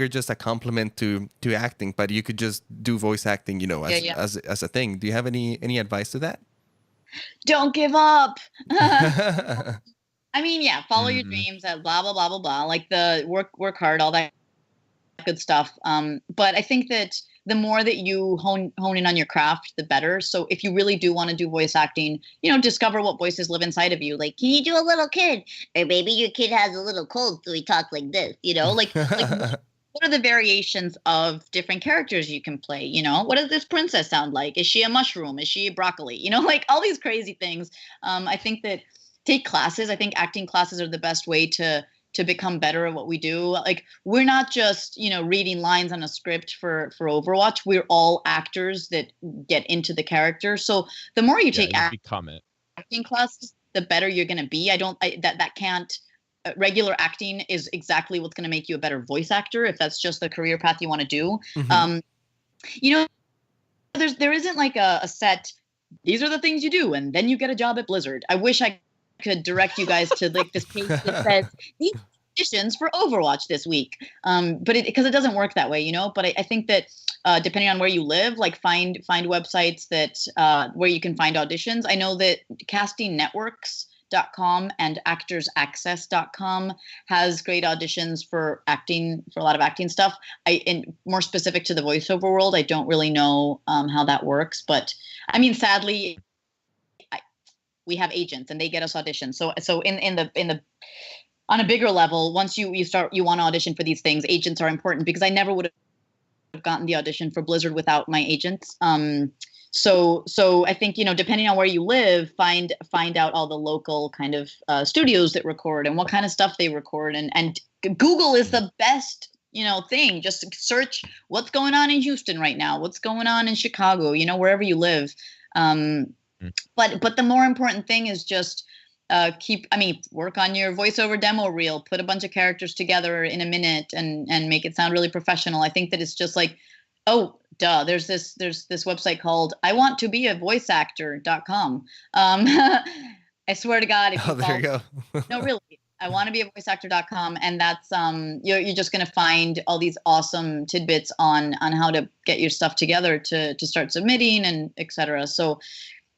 just a complement to acting, but you could just do voice acting, as a thing. Do you have any advice to that? Don't give up. I mean, follow your dreams, blah, blah, blah, blah, blah. Like the work hard, all that good stuff. But I think that the more that you hone in on your craft, the better. So if you really do want to do voice acting, discover what voices live inside of you. Like, can you do a little kid? Or maybe your kid has a little cold, so he talks like this, like what are the variations of different characters you can play? What does this princess sound like? Is she a mushroom? Is she broccoli? Like all these crazy things. I think that take classes. I think acting classes are the best way to become better at what we do. Like we're not just, reading lines on a script for Overwatch. We're all actors that get into the character. So the more you take acting classes, the better you're going to be. That can't. Regular acting is exactly what's going to make you a better voice actor if that's just the career path you want to do. There isn't like a set, these are the things you do and then you get a job at Blizzard. I wish I could direct you guys to like this page that says these auditions for Overwatch this week, but because it doesn't work that way, but I think that depending on where you live, like find websites that where you can find auditions. I know that castingnetworks.com and actorsaccess.com has great auditions for acting, for a lot of acting stuff. And more specific to the voiceover world, I don't really know how that works, but I mean, sadly, we have agents and they get us auditions. So in the on a bigger level, once you want to audition for these things, agents are important, because I never would have gotten the audition for Blizzard without my agents. So I think, depending on where you live, find out all the local kind of studios that record and what kind of stuff they record, and Google is the best thing. Just search what's going on in Houston right now, what's going on in Chicago, wherever you live. But the more important thing is just work on your voiceover demo reel, put a bunch of characters together in a minute and make it sound really professional. I think that it's just like, oh, duh, there's this website called iwanttobeavoiceactor.com. I swear to God, if there you go. No, really. I want to be a voiceactor.com, and that's you're just going to find all these awesome tidbits on how to get your stuff together to start submitting and etc. So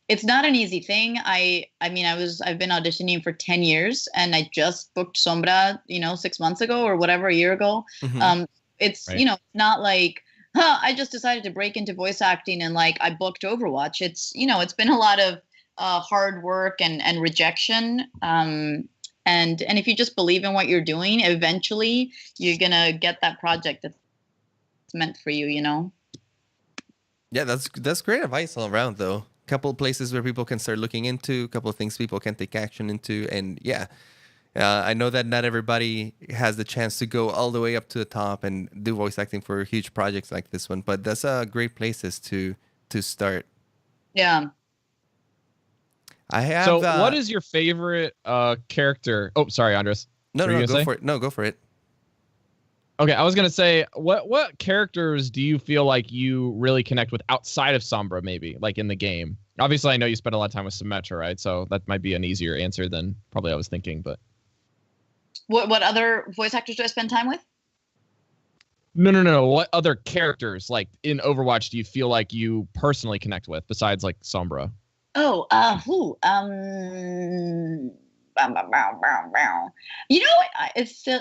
it's not an easy thing. I've been auditioning for 10 years, and I just booked Sombra 6 months ago or whatever, a year ago. Mm-hmm. It's right. Not like I just decided to break into voice acting and like I booked Overwatch. It's it's been a lot of hard work and rejection. And if you just believe in what you're doing, eventually you're gonna get that project that's meant for you. Yeah, that's great advice all around, though. Couple of places where people can start looking into, a couple of things people can take action into, and yeah, I know that not everybody has the chance to go all the way up to the top and do voice acting for huge projects like this one, but that's great places to start. Yeah. I have. So, what is your favorite character? Oh, sorry, Andres. No, go for it. No, go for it. Okay, I was gonna say, what characters do you feel like you really connect with outside of Sombra, maybe like in the game? Obviously, I know you spent a lot of time with Symmetra, right? So that might be an easier answer than probably I was thinking. But what other voice actors do I spend time with? No. What other characters like in Overwatch do you feel like you personally connect with besides like Sombra? Oh, it's still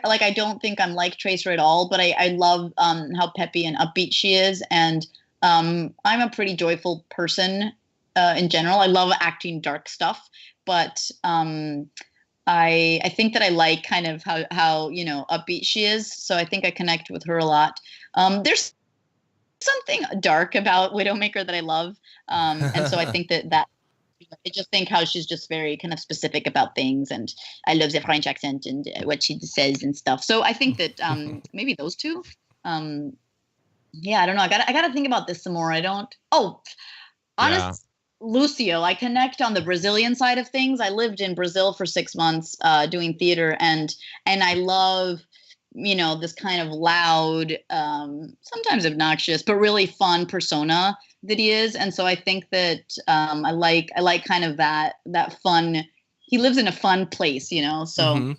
like, I don't think I'm like Tracer at all, but I love how peppy and upbeat she is, and I'm a pretty joyful person in general. I love acting dark stuff, but I think that I like kind of how upbeat she is, so I think I connect with her a lot. There's something dark about Widowmaker that I love, and so I think that I just think how she's just very kind of specific about things, and I love the French accent and what she says and stuff. So I think that maybe those two. Yeah, I don't know. I gotta think about this some more. Lucio, I connect on the Brazilian side of things. I lived in Brazil for 6 months doing theater, and I love this kind of loud, sometimes obnoxious, but really fun persona that he is. And so I think that I like kind of that fun. He lives in a fun place, so Mm-hmm.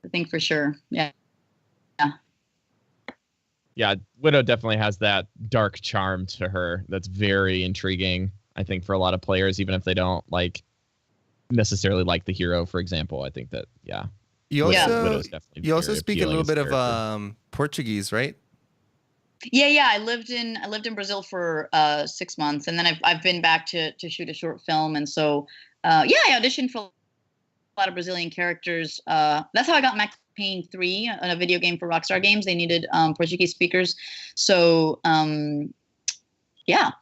I think for sure. Yeah, Widow definitely has that dark charm to her that's very intriguing, I think, for a lot of players, even if they don't necessarily like the hero, for example. I think that, yeah. You Widow's definitely you also very speak a appealing little as bit character. of Portuguese, right? Yeah. I lived in Brazil for 6 months, and then I've been back to shoot a short film, and so I auditioned for a lot of Brazilian characters. That's how I got Max Payne 3, a video game for Rockstar Games. They needed Portuguese speakers, so yeah.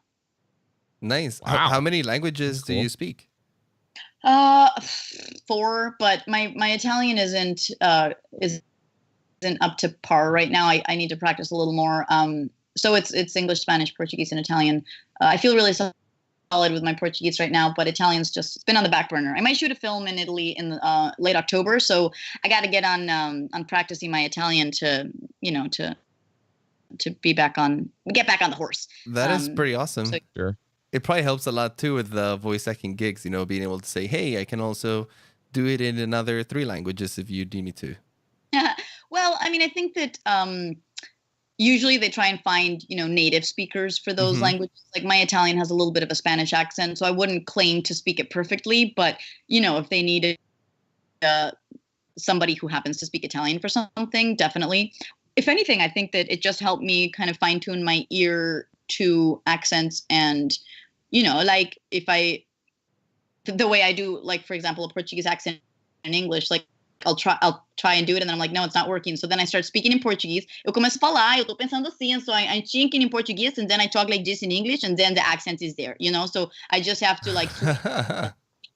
Nice. Wow. How many languages That's do cool. you speak? 4, but my Italian isn't up to par right now. I need to practice a little more. So it's English, Spanish, Portuguese, and Italian. I feel really solid with my Portuguese right now, but Italian's just, it's been on the back burner. I might shoot a film in Italy in late October, so I got to get on practicing my Italian to get back on the horse. That is pretty awesome. so- Sure. It probably helps a lot too with the voice acting gigs, being able to say, hey, I can also do it in another 3 languages if you do need to. Well, I mean, I think that usually they try and find, native speakers for those languages. Like my Italian has a little bit of a Spanish accent, so I wouldn't claim to speak it perfectly, but, if they needed somebody who happens to speak Italian for something, definitely. If anything, I think that it just helped me kind of fine tune my ear to accents, and, like the way I do, like, for example, a Portuguese accent in English, like I'll try and do it, and then I'm like, no, it's not working. So then I start speaking in Portuguese. Eu começo a falar, eu tô pensando assim, and so I'm thinking in Portuguese, and then I talk like this in English, and then the accent is there, you know? So I just have to like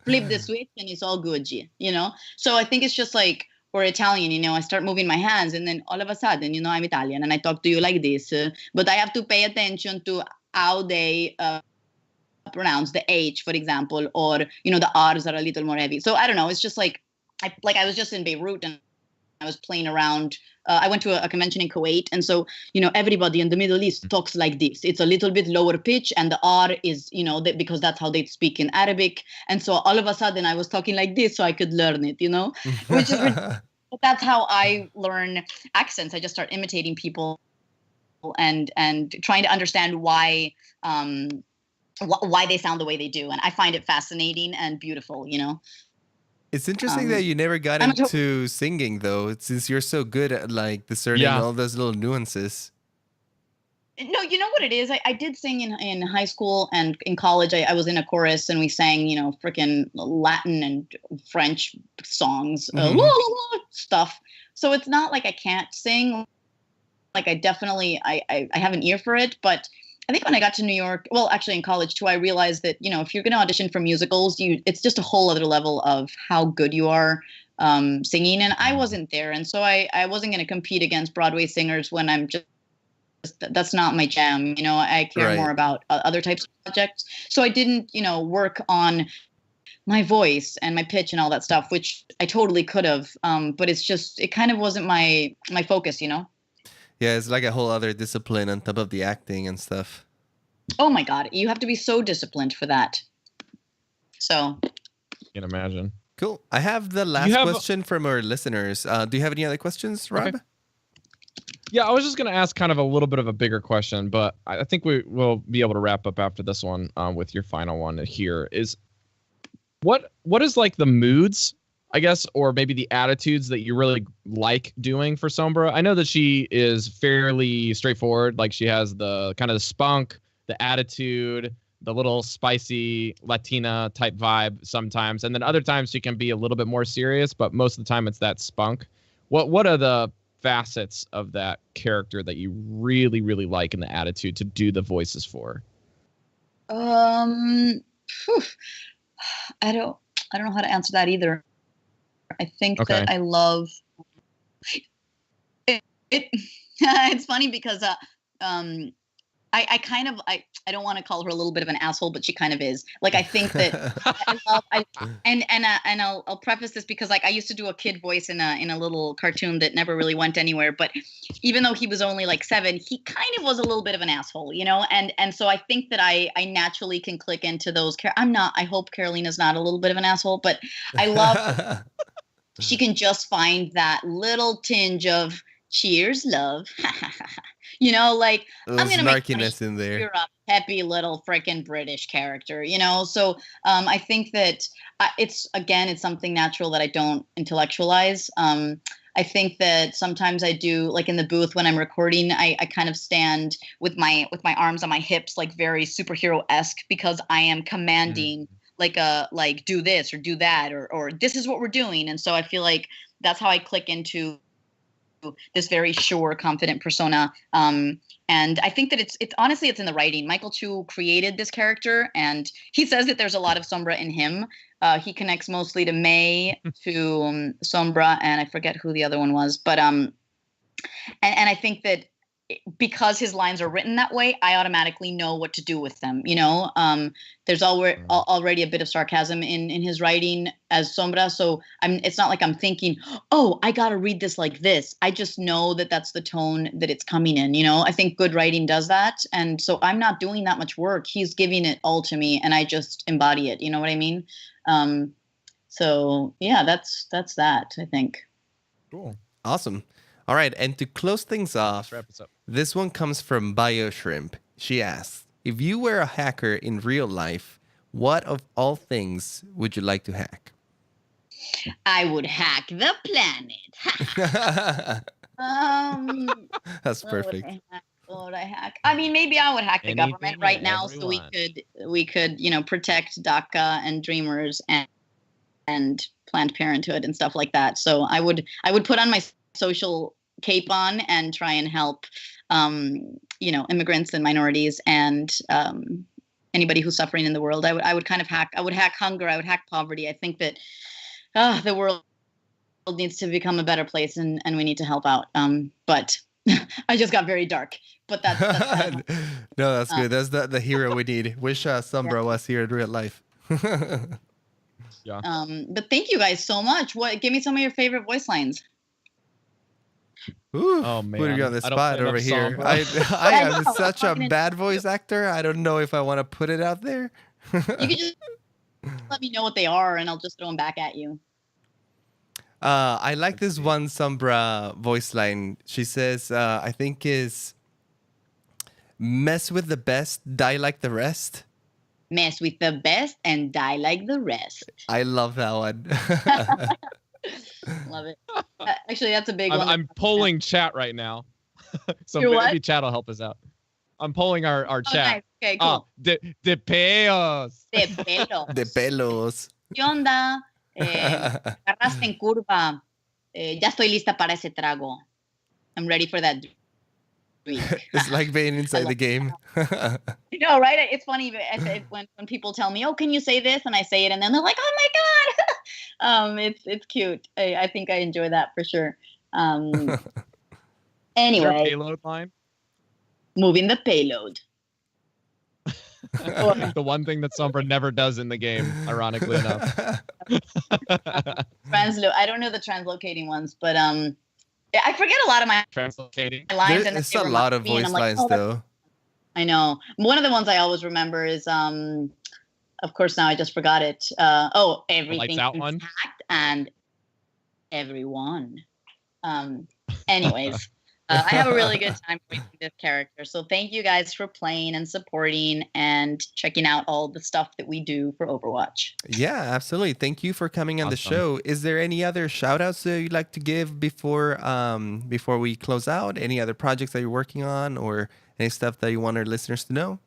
flip the switch, and it's all good, you know? So I think it's just like, or Italian, you know, I start moving my hands, and then all of a sudden, you know, I'm Italian, and I talk to you like this, but I have to pay attention to how they pronounce the H, for example, or, you know, the R's are a little more heavy. So I don't know. It's just like, I was just in Beirut, and I was playing around. I went to a convention in Kuwait. And so, you know, everybody in the Middle East talks like this. It's a little bit lower pitch, and the R is, you know, because that's how they speak in Arabic. And so all of a sudden I was talking like this so I could learn it, you know, which is but that's how I learn accents. I just start imitating people and trying to understand why they sound the way they do. And I find it fascinating and beautiful, you know. It's interesting that you never got into singing, though, since you're so good at like discerning all those little nuances. No, you know what it is? I did sing in high school and in college. I was in a chorus, and we sang, you know, freaking Latin and French songs, stuff. So it's not like I can't sing. Like I definitely, I have an ear for it. But I think when I got to New York, well, actually in college too, I realized that, you know, if you're going to audition for musicals, it's just a whole other level of how good you are singing. And I wasn't there. And so I wasn't going to compete against Broadway singers when I'm just, that's not my jam. You know, I care more about other types of projects. So I didn't, you know, work on my voice and my pitch and all that stuff, which I totally could have. But it's just, it kind of wasn't my focus, you know? Yeah, it's like a whole other discipline on top of the acting and stuff. Oh my God, you have to be so disciplined for that. So. I can imagine. Cool. I have the last question from our listeners. Do you have any other questions, Rob? Okay. Yeah, I was just going to ask kind of a little bit of a bigger question, but I think we will be able to wrap up after this one with your final one here. Is what is like the moods, I guess, or maybe the attitudes that you really like doing for Sombra? I know that she is fairly straightforward. Like she has the kind of the spunk, the attitude, the little spicy Latina type vibe sometimes. And then other times she can be a little bit more serious, but most of the time it's that spunk. What are the facets of that character that you really, really like in the attitude to do the voices for? I don't know how to answer that either. I think that I love it. It's funny because I kind of I don't want to call her a little bit of an asshole, but she kind of is. Like I think that I'll preface this because like I used to do a kid voice in a little cartoon that never really went anywhere. But even though he was only like 7, he kind of was a little bit of an asshole, you know. And so I think that I naturally can click into those. I'm not. I hope Carolina's not a little bit of an asshole, but I love. She can just find that little tinge of cheers, love. You know, like I'm gonna make snarkiness in there. You're a peppy little freaking British character, you know. So I think that it's something natural that I don't intellectualize. I think that sometimes I do, like in the booth when I'm recording, I kind of stand with my arms on my hips, like very superhero-esque, because I am commanding. Like do this or do that or this is what we're doing. And so I feel like that's how I click into this very sure, confident persona. And I think that it's honestly, it's in the writing. Michael Chu created this character, and he says that there's a lot of Sombra in him. He connects mostly to May, to Sombra, and I forget who the other one was. But and I think that because his lines are written that way, I automatically know what to do with them. You know, there's already a bit of sarcasm in his writing as Sombra. So it's not like I'm thinking, oh, I got to read this like this. I just know that that's the tone that it's coming in. You know, I think good writing does that. And so I'm not doing that much work. He's giving it all to me and I just embody it. You know what I mean? So yeah, that's that, I think. Cool. Awesome. All right, and to close things off, this one comes from BioShrimp. She asks, if you were a hacker in real life, what of all things would you like to hack? I would hack the planet. That's perfect. What would I hack? I mean, maybe I would hack the government right now so we could, you know, protect DACA and Dreamers and and Planned Parenthood and stuff like that. So I would put on my social cape on and try and help, immigrants and minorities and anybody who's suffering in the world. I would hack hunger. I would hack poverty. I think that the world needs to become a better place, and we need to help out. But I just got very dark. But that's no, that's good. That's the hero we need. Wish Sombra was here in real life. Yeah. But thank you guys so much. Give me some of your favorite voice lines. Ooh, Oh man, putting you on the spot over here. I am such a bad voice actor. I don't know if I want to put it out there. You can just let me know what they are, and I'll just throw them back at you. I like this one Sombra voice line. She says, I think is, mess with the best, die like the rest. Mess with the best and die like the rest. I love that one. Love it. Actually, that's a big one. I'm polling chat right now. So You're maybe what? chat will help us out. I'm polling our chat. Nice. Okay, cool. De peos. De pelos. De pelos. ¿Qué onda? Agarraste en curva. Ya estoy lista para ese trago. I'm ready for that drink. It's like being inside the game. You know, right? It's funny when people tell me, "Oh, can you say this?" and I say it, and then they're like, "Oh my god!" It's cute. I think I enjoy that for sure. Anyway, payload line. Moving the payload. The one thing that Sombra never does in the game, ironically enough. I don't know the translocating ones, but I forget a lot of my Translocating lines. There's a lot of voice lines, though. I know. One of the ones I always remember is, of course, now I just forgot it. Everything Lights Out is one? hacked and everyone. Anyways. I have a really good time playing this character. So thank you guys for playing and supporting and checking out all the stuff that we do for Overwatch. Yeah, absolutely. Thank you for coming on the Awesome. show. Is there any other shout outs that you'd like to give before we close out? Any other projects that you're working on or any stuff that you want our listeners to know?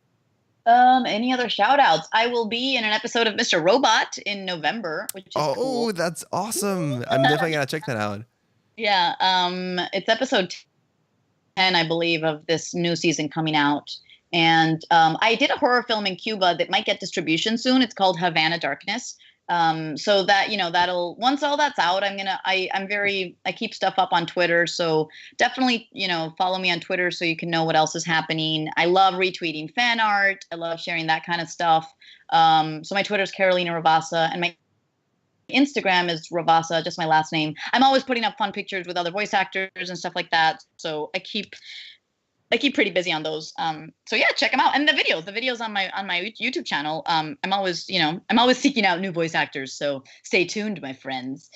Any other shout outs? I will be in an episode of Mr. Robot in November, which is cool. That's awesome. I'm definitely gonna check that out. Yeah, it's episode 10, I believe, of this new season coming out. And I did a horror film in Cuba that might get distribution soon. It's called Havana Darkness. So that, that'll, once all that's out, I keep stuff up on Twitter. So definitely, follow me on Twitter so you can know what else is happening. I love retweeting fan art. I love sharing that kind of stuff. So my Twitter is Carolina Ravassa, and my Instagram is Ravassa, just my last name. I'm always putting up fun pictures with other voice actors and stuff like that. So I keep pretty busy on those. So yeah, check them out. And the videos on my YouTube channel. I'm always seeking out new voice actors. So stay tuned, my friends.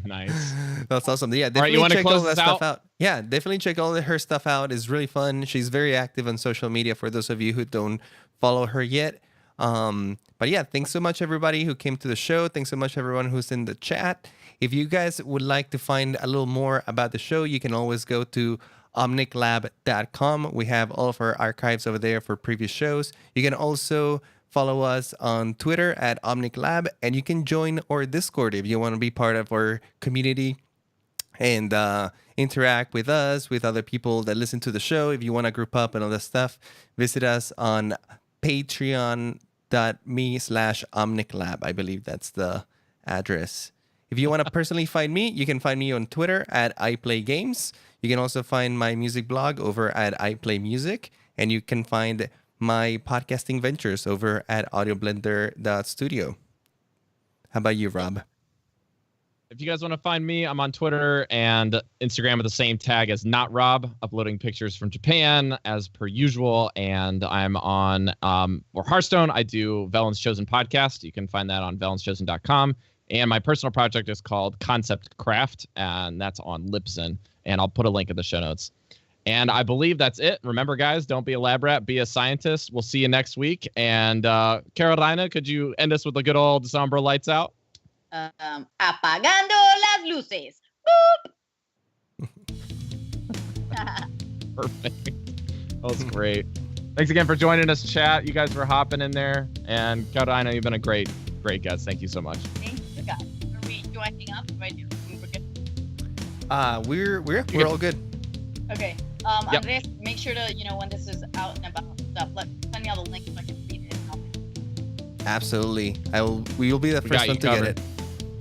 Nice. That's awesome. Yeah, definitely All right, you want to check all close that this stuff out? out. Yeah, definitely check all her stuff out. It's really fun. She's very active on social media for those of you who don't follow her yet. But yeah, thanks so much everybody who came to the show. Thanks so much everyone who's in the chat. If you guys would like to find a little more about the show, you can always go to omniclab.com. We have all of our archives over there for previous shows. You can also follow us on Twitter at omniclab, and you can join our Discord if you want to be part of our community and interact with us, with other people that listen to the show. If you want to group up and all that stuff, visit us on patreon.me/omniclab. I believe that's the address. If you want to personally find me, you can find me on Twitter at iPlayGames. You can also find my music blog over at iPlayMusic, and you can find my podcasting ventures over at audioblender.studio. How about you, Rob? If you guys want to find me, I'm on Twitter and Instagram with the same tag as NotRob, uploading pictures from Japan as per usual. And I'm on for Hearthstone. I do Velen's Chosen podcast. You can find that on velenschosen.com. And my personal project is called Concept Craft, and that's on Libsyn. And I'll put a link in the show notes. And I believe that's it. Remember, guys, don't be a lab rat, be a scientist. We'll see you next week. And Carolina, could you end us with the good old Sombra lights out? Apagando las luces. Boop. Perfect. That was great. Thanks again for joining us, chat. You guys were hopping in there. And Carolina, you've been a great guest. Thank you so much. I hang up? What do I do? We're all good. Okay. Yep. Andres, make sure to, when this is out and about stuff, send me all the links so I can read it. Absolutely. We will be the first one to get it.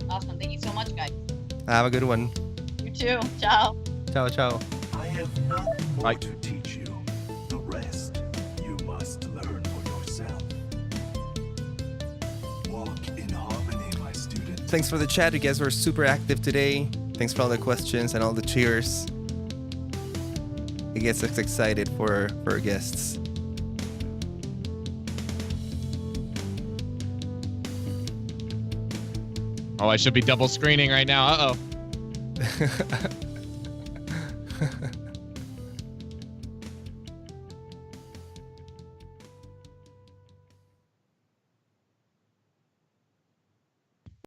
Awesome. Thank you so much, guys. Have a good one. You too. Ciao. Ciao, ciao. I have nothing more to teach you. The rest you must learn for yourself. Walk in harmony, my student. Thanks for the chat. You guys were super active today. Thanks for all the questions and all the cheers. It gets us excited for our guests. Oh, I should be double screening right now. Uh-oh.